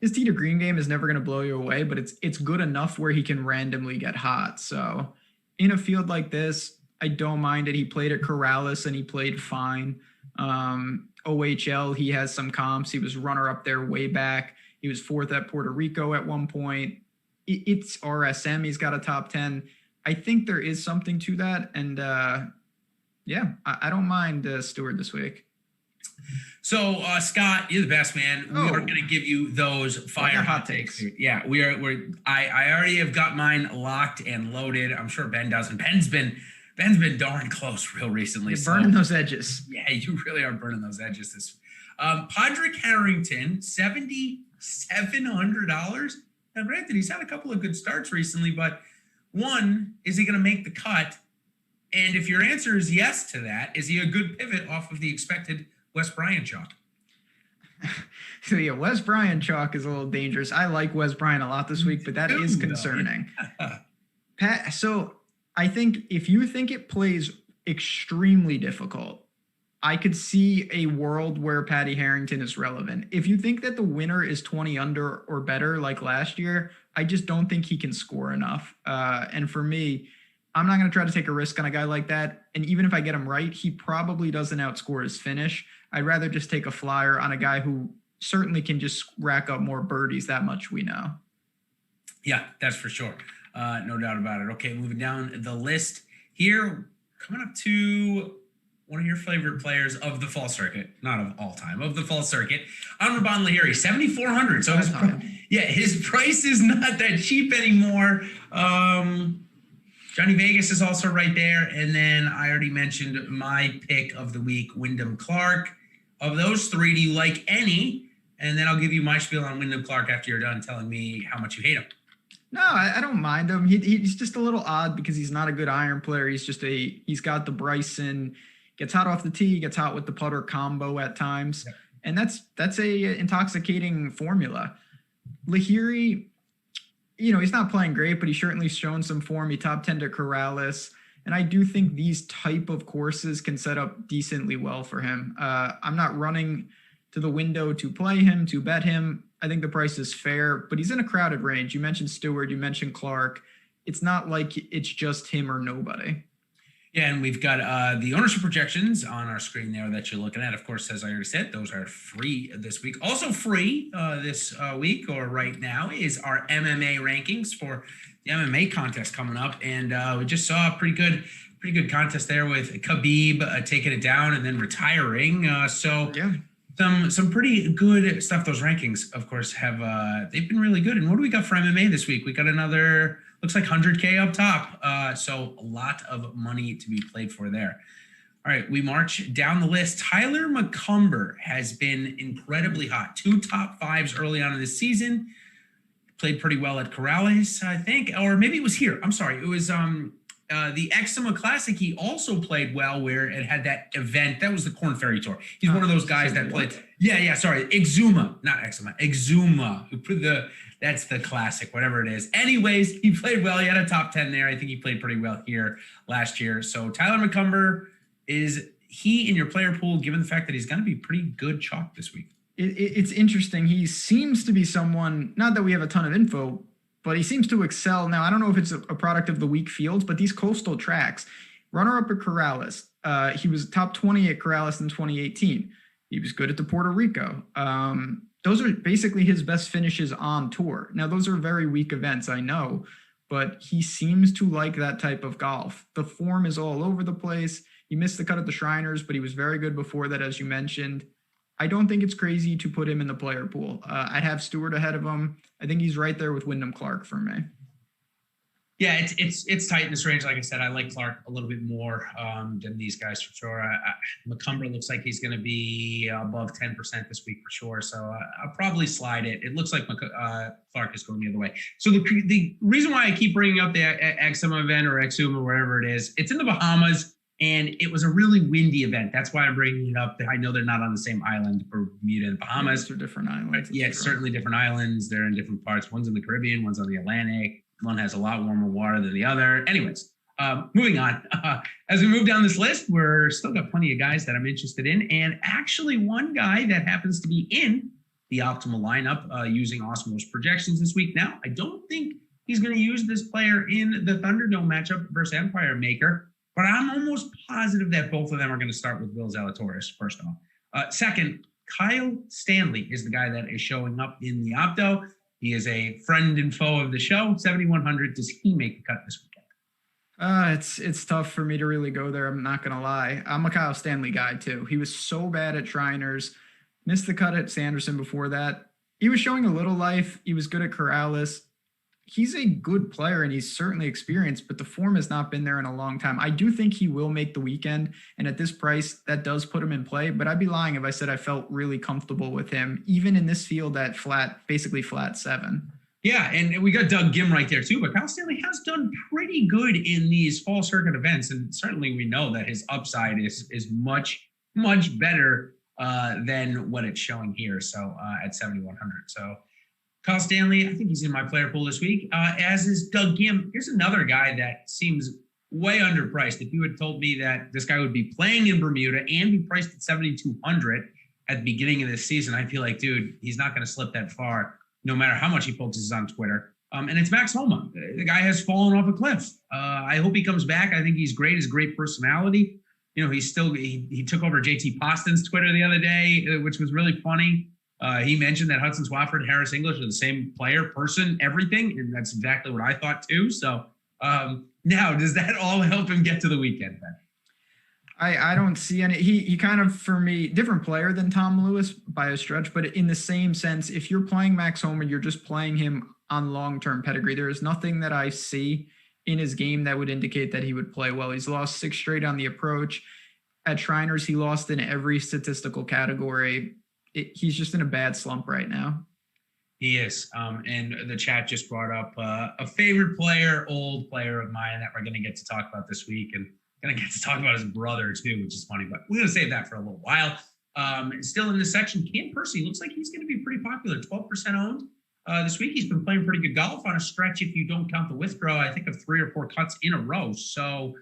His tee to green game is never going to blow you away, but it's good enough where he can randomly get hot. So in a field like this, I don't mind it. He played at Corrales and he played fine. OHL, he has some comps. He was runner up there way back. He was fourth at Puerto Rico at one point. It's RSM. He's got a top 10. I think there is something to that. And yeah, I don't mind Stewart this week. So Scott, you're the best, man. We are going to give you those fire hot takes. Yeah, I already have got mine locked and loaded. I'm sure Ben doesn't. Ben's been darn close real recently. You're burning those edges. Yeah, you really are burning those edges. This Podrick Harrington, $7,700. Now, granted, he's had a couple of good starts recently, but one, is he going to make the cut? And if your answer is yes to that, is he a good pivot off of the expected Wes Bryant chalk? So yeah, Wes Bryant chalk is a little dangerous. I like Wes Bryant a lot this week, but that is concerning. Pat, so I think if you think it plays extremely difficult, I could see a world where Patty Harrington is relevant. If you think that the winner is 20 under or better like last year, I just don't think he can score enough. And for me, I'm not going to try to take a risk on a guy like that. And even if I get him right, he probably doesn't outscore his finish. I'd rather just take a flyer on a guy who certainly can just rack up more birdies. That much we know. Yeah, that's for sure. No doubt about it. Okay, moving down the list here, coming up to one of your favorite players of the fall circuit, not of all time, of the fall circuit, Ramon Lahiri, 7,400. So his price is not that cheap anymore. Johnny Vegas is also right there. And then I already mentioned my pick of the week, Wyndham Clark. Of those three, do you like any? And then I'll give you my spiel on Wyndham Clark after you're done telling me how much you hate him. No, I don't mind him. He's just a little odd because he's not a good iron player. He's got the Bryson, gets hot off the tee, gets hot with the putter combo at times. Yep. And that's a intoxicating formula. Lahiri, he's not playing great, but he's certainly shown some form. He top 10 to Corrales. And I do think these type of courses can set up decently well for him. I'm not running to the window to play him, to bet him. I think the price is fair, but he's in a crowded range. You mentioned Stewart, you mentioned Clark. It's not like it's just him or nobody. Yeah, and we've got the ownership projections on our screen there that you're looking at. Of course, as I already said, those are free this week. Also free this week or right now is our MMA rankings for the MMA contest coming up. And we just saw a pretty good contest there with Khabib taking it down and then retiring. Some pretty good stuff. Those rankings, of course, they've been really good. And what do we got for MMA this week? We got another, looks like 100K up top. So a lot of money to be played for there. All right, we march down the list. Tyler Mccumber has been incredibly hot. 2 top 5s early on in the season. Played pretty well at Corrales, I think, or maybe it was here. I'm sorry. It was the Awesemo Classic. He also played well where it had that event. That was the Corn Ferry Tour. He's one of those guys that played. Yeah, sorry. Exuma, not Eczema. Exuma. That's the classic, whatever it is. Anyways, he played well. He had a top 10 there. I think he played pretty well here last year. So Tyler Mccumber, is he in your player pool, given the fact that he's going to be pretty good chalk this week? It's interesting. He seems to be someone, not that we have a ton of info, but he seems to excel. Now, I don't know if it's a product of the weak fields, but these coastal tracks, runner-up at Corrales. He was top 20 at Corrales in 2018. He was good at the Puerto Rico. Those are basically his best finishes on tour. Now, those are very weak events, I know, but he seems to like that type of golf. The form is all over the place. He missed the cut at the Shriners, but he was very good before that, as you mentioned. I don't think it's crazy to put him in the player pool. I'd have Stewart ahead of him. I think he's right there with Wyndham Clark for me. Yeah, it's tight in this range. Like I said, I like Clark a little bit more than these guys for sure. Mccumber looks like he's going to be above 10% this week for sure. So I'll probably slide it. It looks like Clark is going the other way. So the reason why I keep bringing up the Awesemo event or Exuma, wherever it is, it's in the Bahamas. And it was a really windy event. That's why I'm bringing it up. I know they're not on the same island, Bermuda and Bahamas. They're different islands. Yeah, certainly different islands. They're in different parts. One's in the Caribbean, one's on the Atlantic. One has a lot warmer water than the other. Anyways, moving on. As we move down this list, we're still got plenty of guys that I'm interested in. And actually one guy that happens to be in the optimal lineup using Awesemo's projections this week. Now, I don't think he's going to use this player in the Thunderdome matchup versus Empire Maker. But I'm almost positive that both of them are going to start with Will Zalatoris, first off. Second, Kyle Stanley is the guy that is showing up in the Opto. He is a friend and foe of the show. 7,100. Does he make the cut this weekend? It's tough for me to really go there. I'm not going to lie. I'm a Kyle Stanley guy, too. He was so bad at Shriners. Missed the cut at Sanderson before that. He was showing a little life. He was good at Corrales. He's a good player and he's certainly experienced, but the form has not been there in a long time. I do think he will make the weekend. And at this price, that does put him in play, but I'd be lying if I said I felt really comfortable with him, even in this field at basically flat 7. Yeah. And we got Doug Gim right there too, but Kyle Stanley has done pretty good in these fall circuit events. And certainly we know that his upside is much, much better than what it's showing here. So at 7,100. So Kyle Stanley, I think he's in my player pool this week, as is Doug Gim. Here's another guy that seems way underpriced. If you had told me that this guy would be playing in Bermuda and be priced at 7,200 at the beginning of this season, I feel like, dude, he's not going to slip that far, no matter how much he focuses on Twitter. And it's Max Homa. The guy has fallen off a cliff. I hope he comes back. I think he's great. He's a great personality. You know, he took over JT Poston's Twitter the other day, which was really funny. He mentioned that Hudson Swafford and Harris English are the same player, person, everything. And that's exactly what I thought too. So now, does that all help him get to the weekend then? I don't see any. He kind of, for me, different player than Tom Lewis by a stretch, but in the same sense, if you're playing Max Homa, you're just playing him on long-term pedigree. There is nothing that I see in his game that would indicate that he would play well. He's lost 6 straight on the approach. At Shriners, he lost in every statistical category. He's just in a bad slump right now. He is. And the chat just brought up a favorite player, old player of mine that we're going to get to talk about this week, and going to get to talk about his brother too, which is funny, but we're going to save that for a little while. Still in this section, Cam Percy looks like he's going to be pretty popular, 12% owned. This week, he's been playing pretty good golf on a stretch, if you don't count the withdraw, I think of 3 or 4 cuts in a row. So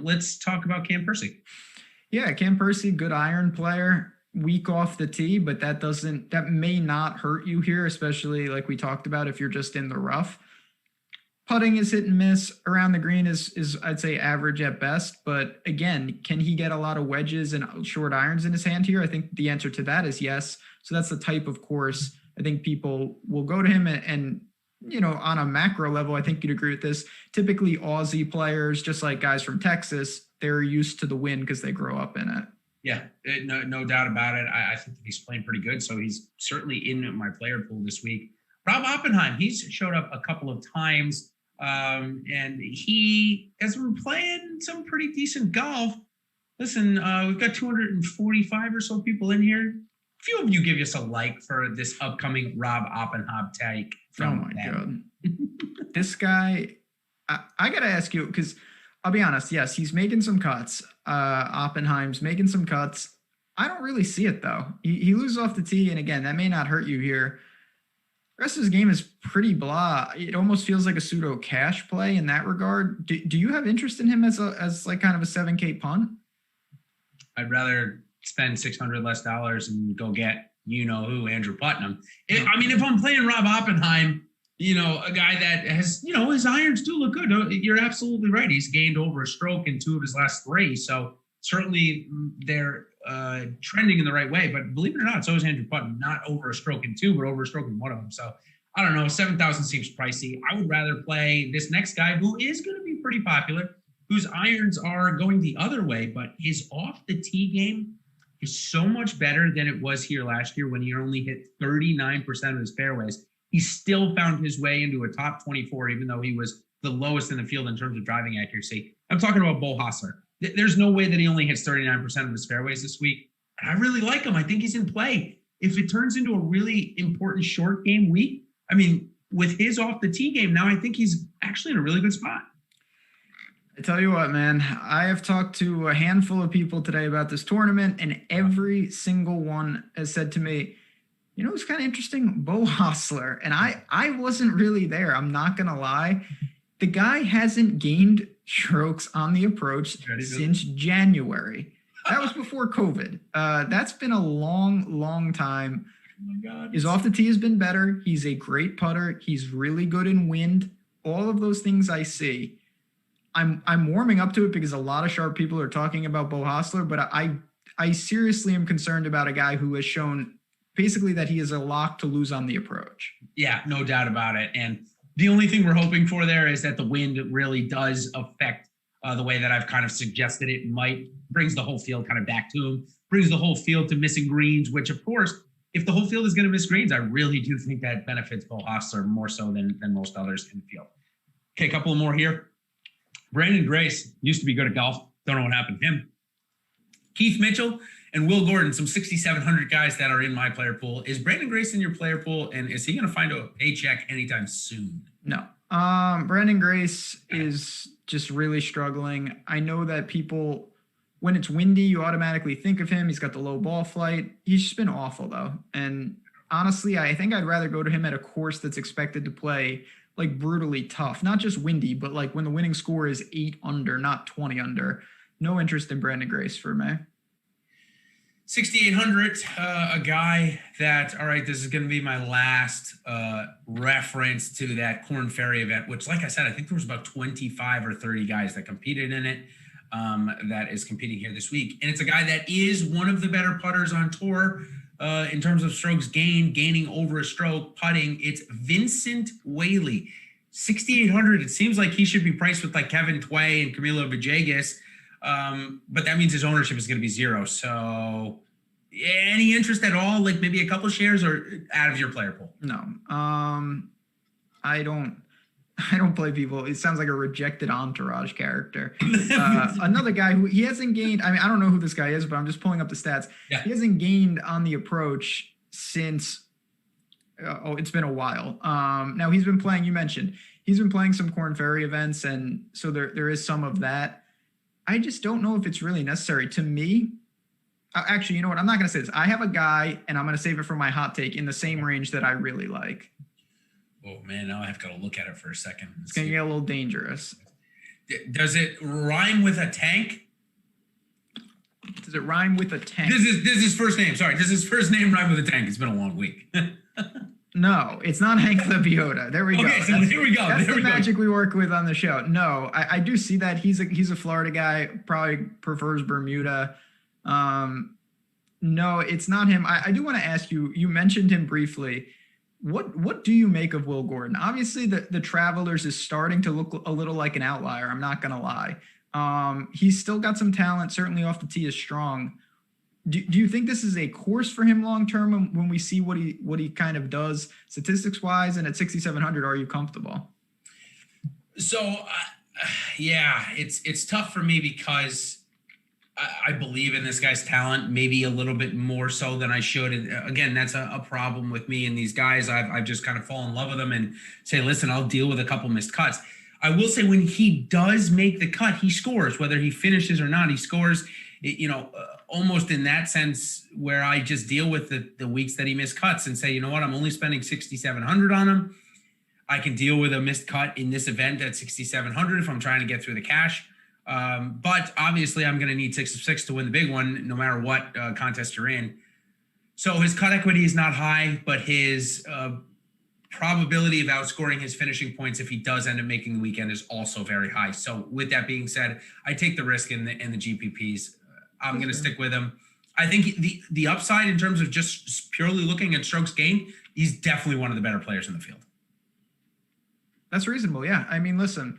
let's talk about Cam Percy. Yeah, Cam Percy, good iron player. Weak off the tee, but that may not hurt you here, especially like we talked about if you're just in the rough. Putting is hit and miss. Around the green is I'd say average at best, but again, can he get a lot of wedges and short irons in his hand here? I think the answer to that is yes. So that's the type of course I think people will go to him and you know, on a macro level, I think you'd agree with this. Typically Aussie players, just like guys from Texas, they're used to the wind because they grow up in it. Yeah, no doubt about it. I think that he's playing pretty good. So he's certainly in my player pool this week. Rob Oppenheim, he's showed up a couple of times, and he has been playing some pretty decent golf. Listen, we've got 245 or so people in here. A few of you give us a like for this upcoming Rob Oppenhob take. Oh my God. This guy, I got to ask you, because I'll be honest. Yes, he's making some cuts. Oppenheim's making some cuts. I don't really see it though. He loses off the tee. And again, that may not hurt you here. The rest of his game is pretty blah. It almost feels like a pseudo cash play in that regard. Do you have interest in him as like kind of a 7K punt? I'd rather spend $600 less and go get who, Andrew Putnam. If I'm playing Rob Oppenheim, a guy that has, his irons do look good. You're absolutely right. He's gained over a stroke in 2 of his last 3. So certainly they're trending in the right way. But believe it or not, so is Andrew Putnam. Not over a stroke in 2, but over a stroke in 1 of them. So I don't know. 7,000 seems pricey. I would rather play this next guy who is going to be pretty popular, whose irons are going the other way, but his off the tee game is so much better than it was here last year when he only hit 39% of his fairways. He still found his way into a top 24, even though he was the lowest in the field in terms of driving accuracy. I'm talking about Bo Hostler. There's no way that he only hits 39% of his fairways this week. I really like him. I think he's in play. If it turns into a really important short game week, with his off the tee game now, I think he's actually in a really good spot. I tell you what, man, I have talked to a handful of people today about this tournament, and every single one has said to me, it's kind of interesting, Bo Hostler. And I wasn't really there. I'm not going to lie. The guy hasn't gained strokes on the approach since January. That was before COVID. That's been a long, long time. Oh my God. His off the tee has been better. He's a great putter. He's really good in wind. All of those things I see. I'm warming up to it because a lot of sharp people are talking about Bo Hostler, but I seriously am concerned about a guy who has shown basically that he is a lock to lose on the approach. Yeah, no doubt about it. And the only thing we're hoping for there is that the wind really does affect the way that I've kind of suggested it might, brings the whole field kind of back to him, brings the whole field to missing greens, which of course, if the whole field is going to miss greens, I really do think that benefits Bo Hostler more so than most others in the field. Okay, a couple more here. Brandon Grace used to be good at golf. Don't know what happened to him. Keith Mitchell and Will Gordon, some 6,700 guys that are in my player pool. Is Brandon Grace in your player pool, and is he going to find a paycheck anytime soon? No. Brandon Grace is just really struggling. I know that people, when it's windy, you automatically think of him. He's got the low ball flight. He's just been awful, though. And honestly, I think I'd rather go to him at a course that's expected to play like brutally tough, not just windy, but like when the winning score is 8 under, not 20 under. No interest in Brandon Grace for me. 6,800, a guy that, all right, this is going to be my last reference to that Korn Ferry event, which, like I said, I think there was about 25 or 30 guys that competed in it, that is competing here this week. And it's a guy that is one of the better putters on tour in terms of strokes gained, gaining over a stroke, putting. It's Vincent Whaley, 6,800. It seems like he should be priced with like Kevin Twain and Camilo Villegas. But that means his ownership is going to be 0. So any interest at all, like maybe a couple shares or out of your player pool? No. I don't play people. It sounds like a rejected Entourage character. Another guy who he hasn't gained. I don't know who this guy is, but I'm just pulling up the stats. Yeah. He hasn't gained on the approach since, it's been a while. Now he's been playing, you mentioned, he's been playing some Korn Ferry events. And so there is some of that. I just don't know if it's really necessary. To me, actually, you know what? I'm not going to say this. I have a guy, and I'm going to save it for my hot take, in the same range that I really like. Oh, man, now I have got to look at it for a second. It's going to get a little dangerous. Does it rhyme with a tank? Does it rhyme with a tank? This is his first name. Sorry, does his first name rhyme with a tank? It's been a long week. No, it's not Hank Lebiota. There we go. Okay, so here we go. That's the magic we work with on the show. No, I do see that. He's a Florida guy, probably prefers Bermuda. No, it's not him. I do want to ask you, you mentioned him briefly. What do you make of Will Gordon? Obviously, the Travelers is starting to look a little like an outlier. I'm not going to lie. He's still got some talent. Certainly off the tee is strong. Do you think this is a course for him long term when we see what he kind of does statistics wise? And at 6,700, are you comfortable? So, yeah, it's tough for me because I believe in this guy's talent, maybe a little bit more so than I should. And again, that's a problem with me and these guys. I've just kind of fallen in love with them and say, listen, I'll deal with a couple missed cuts. I will say when he does make the cut, he scores, whether he finishes or not, he scores, almost in that sense where I just deal with the weeks that he missed cuts and say, you know what, I'm only spending 6,700 on him. I can deal with a missed cut in this event at 6,700 if I'm trying to get through the cash. But obviously I'm going to need 6 of 6 to win the big one, no matter what contest you're in. So his cut equity is not high, but his probability of outscoring his finishing points if he does end up making the weekend is also very high. So with that being said, I take the risk in the GPPs. I'm going to stick with him. I think the upside in terms of just purely looking at strokes gained, he's definitely one of the better players in the field. That's reasonable. Yeah. I mean, listen,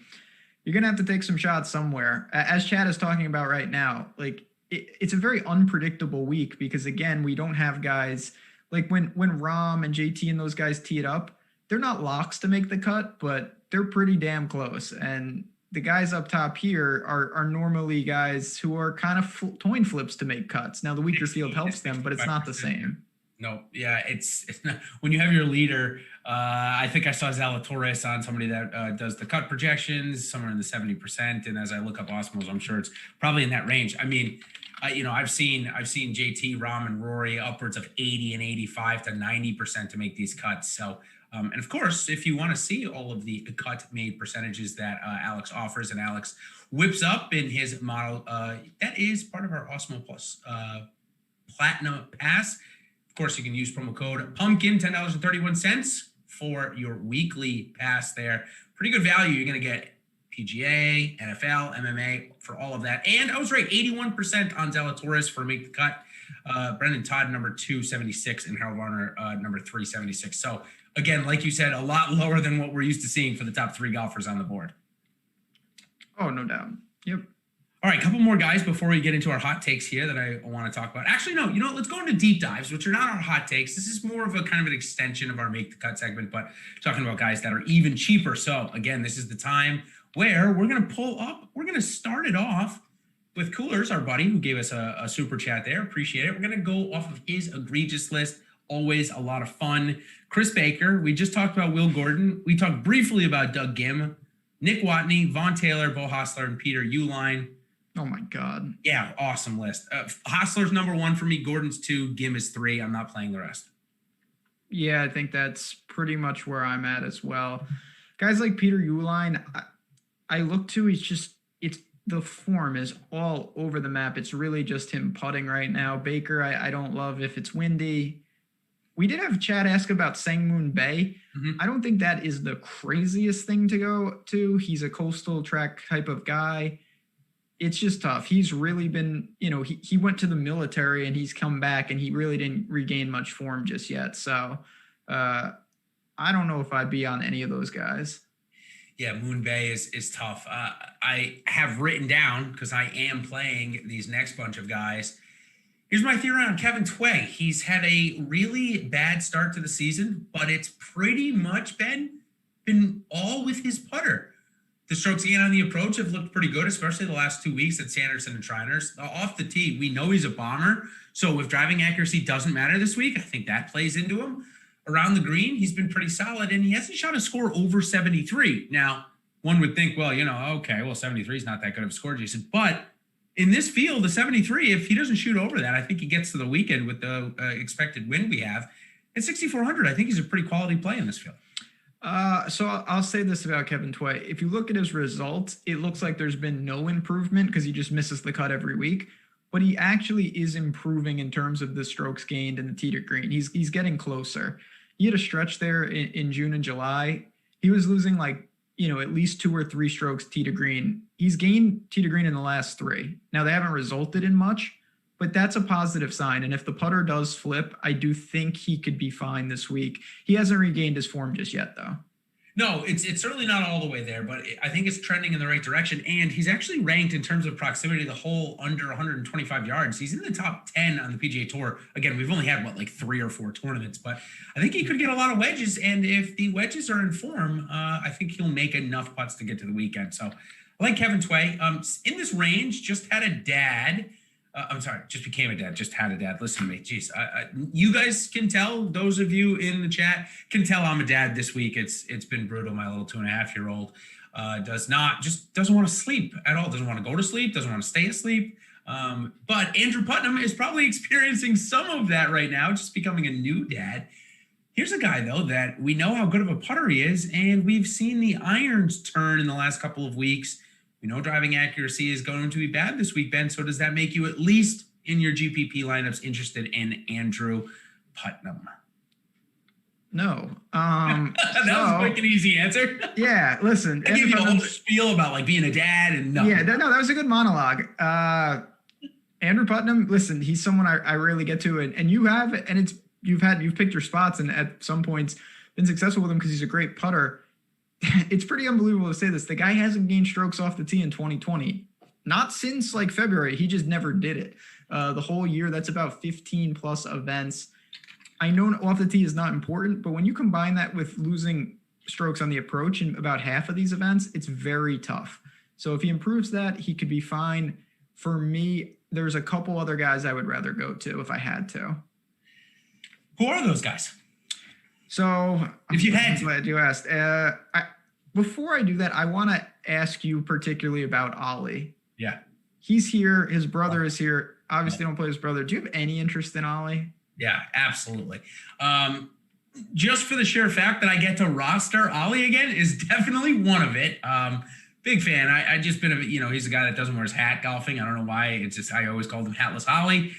you're going to have to take some shots somewhere. As Chad is talking about right now, like it's a very unpredictable week because, again, we don't have guys like when Rom and JT and those guys tee it up, they're not locks to make the cut, but they're pretty damn close. And the guys up top here are normally guys who are kind of coin flips to make cuts. Now, the weaker field helps them, but it's not the same. No, yeah, it's not, when you have your leader. I think I saw Zalatoris on somebody that does the cut projections somewhere in the 70%. And as I look up Awesemos, I'm sure it's probably in that range. I mean, I've seen JT, Rom, and Rory upwards of 80 and 85 to 90% to make these cuts. So, and of course, if you want to see all of the cut made percentages that Alex offers and Alex whips up in his model, that is part of our Awesemo Plus Platinum Pass. Of course, you can use promo code PUMPKIN, $10.31 for your weekly pass there. Pretty good value. You're going to get PGA, NFL, MMA for all of that. And I was right, 81% on Zalatoris for Make the Cut. Brendan Todd, number 276, and Harold Varner, number 376. So, again, like you said, a lot lower than what we're used to seeing for the top 3 golfers on the board. Oh, no doubt. Yep. All right, a couple more guys before we get into our hot takes here that I want to talk about. Actually, no, let's go into deep dives, which are not our hot takes. This is more of a kind of an extension of our Make the Cut segment, but talking about guys that are even cheaper. So, again, this is the time where we're going to pull up. We're going to start it off with Coolers, our buddy, who gave us a super chat there. Appreciate it. We're going to go off of his egregious list. Always a lot of fun. Chris Baker. We just talked about Will Gordon. We talked briefly about Doug Gim, Nick Watney, Vaughn Taylor, Bo Hostler, and Peter Uihlein. Oh, my God. Yeah, awesome list. Hostler's number 1 for me. Gordon's 2. Gim is 3. I'm not playing the rest. Yeah, I think that's pretty much where I'm at as well. Guys like Peter Uihlein, I look to, the form is all over the map. It's really just him putting right now. Baker, I don't love if it's windy. We did have Chad ask about Sangmoon Bay. Mm-hmm. I don't think that is the craziest thing to go to. He's a coastal track type of guy. It's just tough. He's really been, he went to the military and he's come back and he really didn't regain much form just yet. So I don't know if I'd be on any of those guys. Yeah, Moon Bay is tough. I have written down, because I am playing these next bunch of guys. Here's my theory on Kevin Tway. He's had a really bad start to the season, but it's pretty much been all with his putter. The strokes gained on the approach have looked pretty good, especially the last 2 weeks at Sanderson and Shriners. Off the tee, we know he's a bomber. So if driving accuracy doesn't matter this week, I think that plays into him. Around the green, he's been pretty solid, and he hasn't shot a score over 73. Now, one would think, well, 73 is not that good of a score, Jason. But in this field, the 73, if he doesn't shoot over that, I think he gets to the weekend with the expected win we have. At 6,400, I think he's a pretty quality play in this field. So I'll say this about Kevin Tway. If you look at his results, it looks like there's been no improvement because he just misses the cut every week. But he actually is improving in terms of the strokes gained and the tee to green. He's getting closer. He had a stretch there in June and July. He was losing at least 2 or 3 strokes tee to green. He's gained tee to green in the last 3. Now, they haven't resulted in much, but that's a positive sign. And if the putter does flip, I do think he could be fine this week. He hasn't regained his form just yet, though. No, it's certainly not all the way there, but I think it's trending in the right direction. And he's actually ranked in terms of proximity to the hole under 125 yards. He's in the top 10 on the PGA Tour. Again, we've only had 3 or 4 tournaments, but I think he could get a lot of wedges. And if the wedges are in form, I think he'll make enough putts to get to the weekend. So I like Kevin Tway. In this range, just had a dad I'm sorry, just became a dad, just had a dad. Listen to me. Jeez, you guys can tell, those of you in the chat can tell I'm a dad this week. It's been brutal. My little 2.5-year-old doesn't want to sleep at all. Doesn't want to go to sleep. Doesn't want to stay asleep. But Andrew Putnam is probably experiencing some of that right now, just becoming a new dad. Here's a guy, though, that we know how good of a putter he is, and we've seen the irons turn in the last couple of weeks. We know driving accuracy is going to be bad this week, Ben. So does that make you, at least in your GPP lineups, interested in Andrew Putnam? No. That was a quick and easy answer. Yeah, listen. I gave you a whole spiel about like being a dad and nothing. Yeah, that was a good monologue. Andrew Putnam, listen, he's someone I really get to, and you have, and you've picked your spots and at some points been successful with him because he's a great putter. It's pretty unbelievable to say this. The guy hasn't gained strokes off the tee in 2020. Not since like February. He just never did it. The whole year, that's about 15 plus events. I know off the tee is not important, but when you combine that with losing strokes on the approach in about half of these events, it's very tough. So if he improves that, he could be fine. For me, there's a couple other guys I would rather go to if I had to. Who are those guys? So if you had to. Glad you asked. Before I do that, I want to ask you particularly about Ollie. Yeah. He's here. His brother is here. Obviously don't play his brother. Do you have any interest in Ollie? Yeah, absolutely. Just for the sheer fact that I get to roster Ollie again is definitely one of it. Big fan. I just been, he's a guy that doesn't wear his hat golfing. I don't know why. It's just, I always called him Hatless Ollie.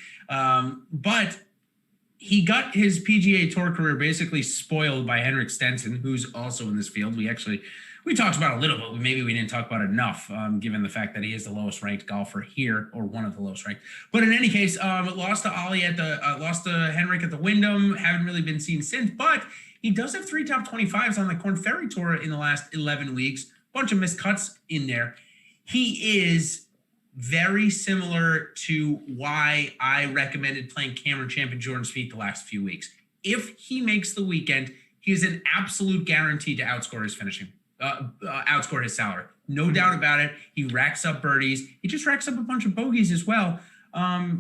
But he got his PGA Tour career basically spoiled by Henrik Stenson, who's also in this field. We talked about a little, but maybe we didn't talk about it enough, given the fact that he is the lowest ranked golfer here, or one of the lowest ranked. But in any case, lost to Henrik at the Wyndham. Haven't really been seen since, but he does have 3 top 25s on the Korn Ferry Tour in the last 11 weeks. Bunch of missed cuts in there. He is very similar to why I recommended playing Cameron Champ and Jordan Spieth the last few weeks. If he makes the weekend, he is an absolute guarantee to outscore his finishing. Outscore his salary. No doubt about it. He racks up birdies. He just racks up a bunch of bogeys as well.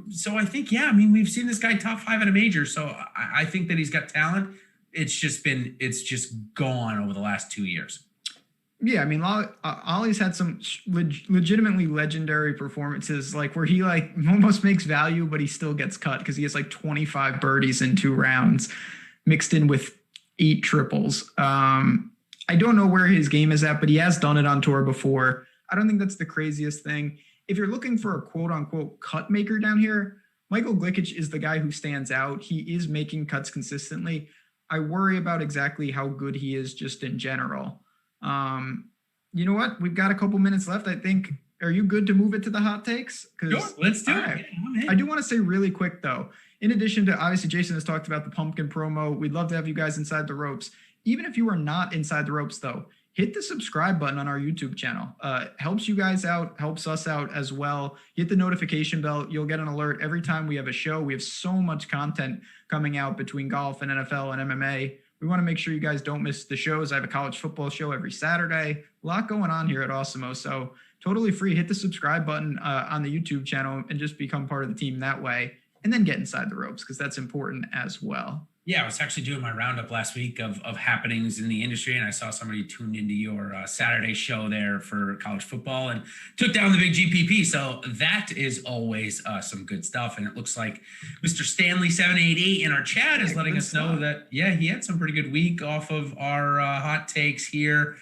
So I think, we've seen this guy top 5 at a major. So I think that he's got talent. It's just gone over the last 2 years. Yeah, Ollie's had some legitimately legendary performances, like where he like almost makes value, but he still gets cut because he has like 25 birdies in 2 rounds mixed in with 8 triples. I don't know where his game is at, but he has done it on tour before. I don't think that's the craziest thing. If you're looking for a quote unquote cut maker down here, Michael Glickich is the guy who stands out. He is making cuts consistently. I worry about exactly how good he is just in general. You know what? We've got a couple minutes left. I think, are you good to move it to the hot takes? Sure, let's do it. Right. Yeah, I do want to say really quick though, in addition to obviously Jason has talked about the pumpkin promo. We'd love to have you guys inside the ropes. Even if you are not inside the ropes though, hit the subscribe button on our YouTube channel. Helps you guys out, helps us out as well. Hit the notification bell. You'll get an alert every time we have a show. We have so much content coming out between golf and NFL and MMA. We want to make sure you guys don't miss the shows. I have a college football show every Saturday. A lot going on here at Awesemo. So totally free. Hit the subscribe button on the YouTube channel and just become part of the team that way. And then get inside the ropes because that's important as well. Yeah, I was actually doing my roundup last week of happenings in the industry, and I saw somebody tuned into your Saturday show there for college football and took down the big GPP. So that is always some good stuff. And it looks like Mr. Stanley 788 in our chat is letting us know that, he had some pretty good week off of our hot takes here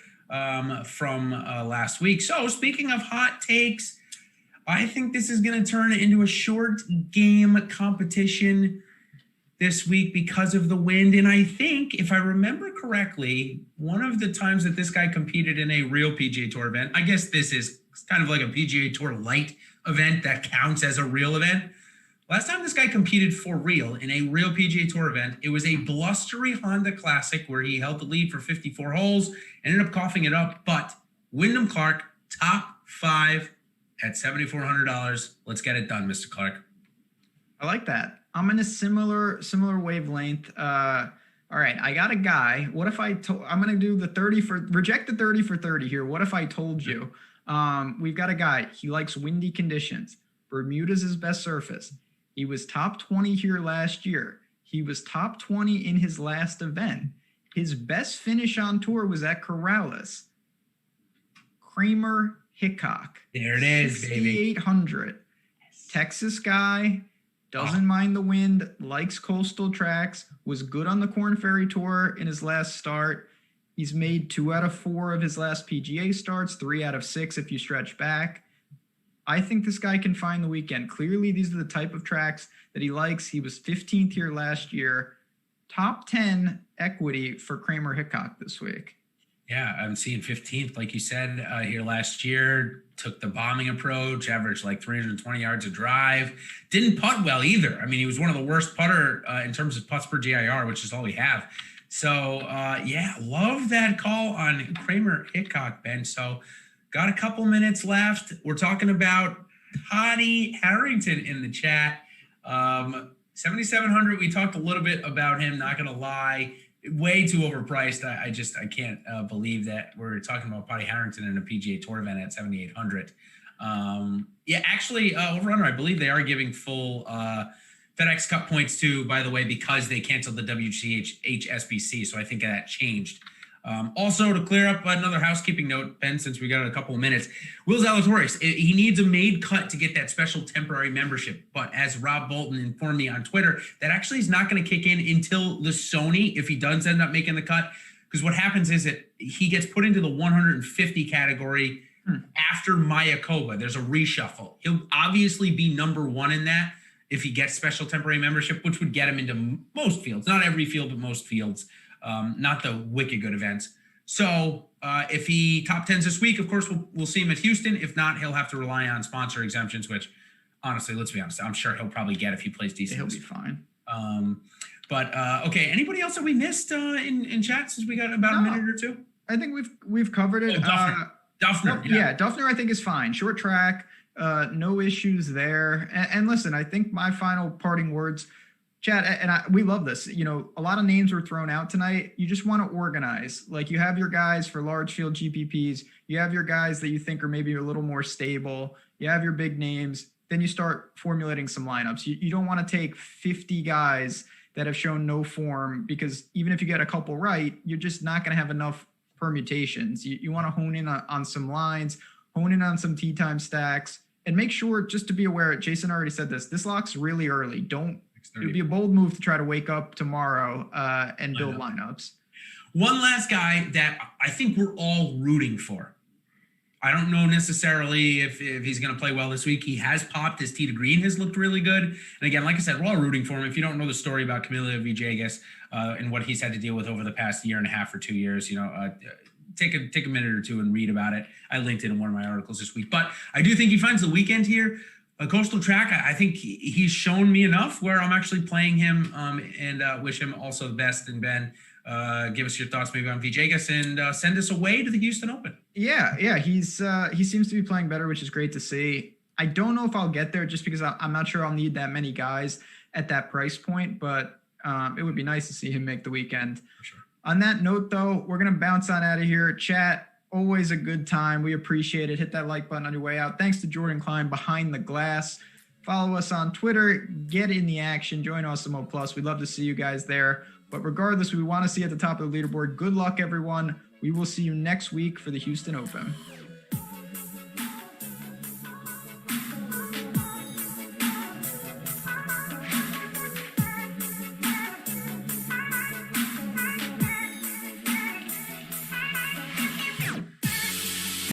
from last week. So speaking of hot takes, I think this is going to turn into a short game competition this week because of the wind. And I think, if I remember correctly, one of the times that this guy competed in a real PGA Tour event, I guess this is kind of like a PGA Tour light event that counts as a real event. Last time this guy competed for real in a real PGA Tour event, it was a blustery Honda Classic where he held the lead for 54 holes, ended up coughing it up. But Wyndham Clark, top 5 at $7,400. Let's get it done, Mr. Clark. I like that. I'm in a similar wavelength. All right, I got a guy. What if I'm going to do reject the 30 for 30 here. What if I told you we've got a guy, he likes windy conditions, Bermuda's his best surface. He was top 20 here last year. He was top 20 in his last event. His best finish on tour was at Corrales. Kramer Hickok. There it is, baby. 6,800. Texas guy, doesn't mind the wind, likes coastal tracks, was good on the Korn Ferry Tour in his last start. He's made 2 out of 4 of his last PGA starts, 3 out of 6 if you stretch back. I think this guy can find the weekend. Clearly, these are the type of tracks that he likes. He was 15th here last year. Top 10 equity for Kramer Hickok this week. Yeah, I'm seeing 15th, like you said, here last year. Took the bombing approach, averaged like 320 yards a drive. Didn't putt well either. I mean, he was one of the worst putter in terms of putts per GIR, which is all we have. So, yeah, love that call on Kramer Hickok, Ben. So, got a couple minutes left. We're talking about Connie Harrington in the chat. 7,700. We talked a little bit about him, not going to lie. Way too overpriced. I can't believe that we're talking about Connie Harrington in a PGA Tour event at 7,800. Yeah, actually, over under, I believe they are giving full FedEx Cup points too, by the way, because they canceled the WGH SBC. So I think that changed. Also, to clear up another housekeeping note, Ben, since we got a couple of minutes, Will Zalatoris, he needs a made cut to get that special temporary membership. But as Rob Bolton informed me on Twitter, that actually is not going to kick in until the Sony, if he does end up making the cut. Because what happens is that he gets put into the 150 category after Mayakoba. There's a reshuffle. He'll obviously be number 1 in that if he gets special temporary membership, which would get him into most fields. Not every field, but most fields. Not the wicked good events. So if he top 10s this week, of course, we'll see him at Houston. If not, he'll have to rely on sponsor exemptions, which honestly, let's be honest, I'm sure he'll probably get if he plays decent. He'll be fine. But okay, anybody else that we missed in chat since we got about a minute or two? I think we've covered it. Oh, Duffner. Yeah, Duffner I think is fine. Short track, no issues there. And listen, I think my final parting words, Chad, and we love this. You know, a lot of names were thrown out tonight. You just want to organize. Like you have your guys for large field GPPs. You have your guys that you think are maybe a little more stable. You have your big names. Then you start formulating some lineups. You don't want to take 50 guys that have shown no form, because even if you get a couple right, you're just not going to have enough permutations. You want to hone in on some lines, hone in on some tee time stacks, and make sure, just to be aware, Jason already said this locks really early. It would be a bold move to try to wake up tomorrow and build lineups. One last guy that I think we're all rooting for. I don't know necessarily if he's going to play well this week. He has popped. His tee to green has looked really good. And again, like I said, we're all rooting for him. If you don't know the story about Camilo Villegas and what he's had to deal with over the past year and a half or 2 years, take a minute or two and read about it. I linked it in one of my articles this week. But I do think he finds the weekend here. A coastal track, I think he's shown me enough where I'm actually playing him and wish him also the best. And Ben, give us your thoughts maybe on Villegas and send us away to the Houston Open. Yeah, he seems to be playing better, which is great to see. I don't know if I'll get there just because I'm not sure I'll need that many guys at that price point, but it would be nice to see him make the weekend. For sure. On that note, though, we're going to bounce on out of here. Chat, always a good time. We appreciate it. Hit that like button on your way out. Thanks to Jordan Klein behind the glass. Follow us on Twitter. Get in the action. Join Awesemo Plus. We'd love to see you guys there. But regardless, we want to see you at the top of the leaderboard. Good luck, everyone. We will see you next week for the Houston Open.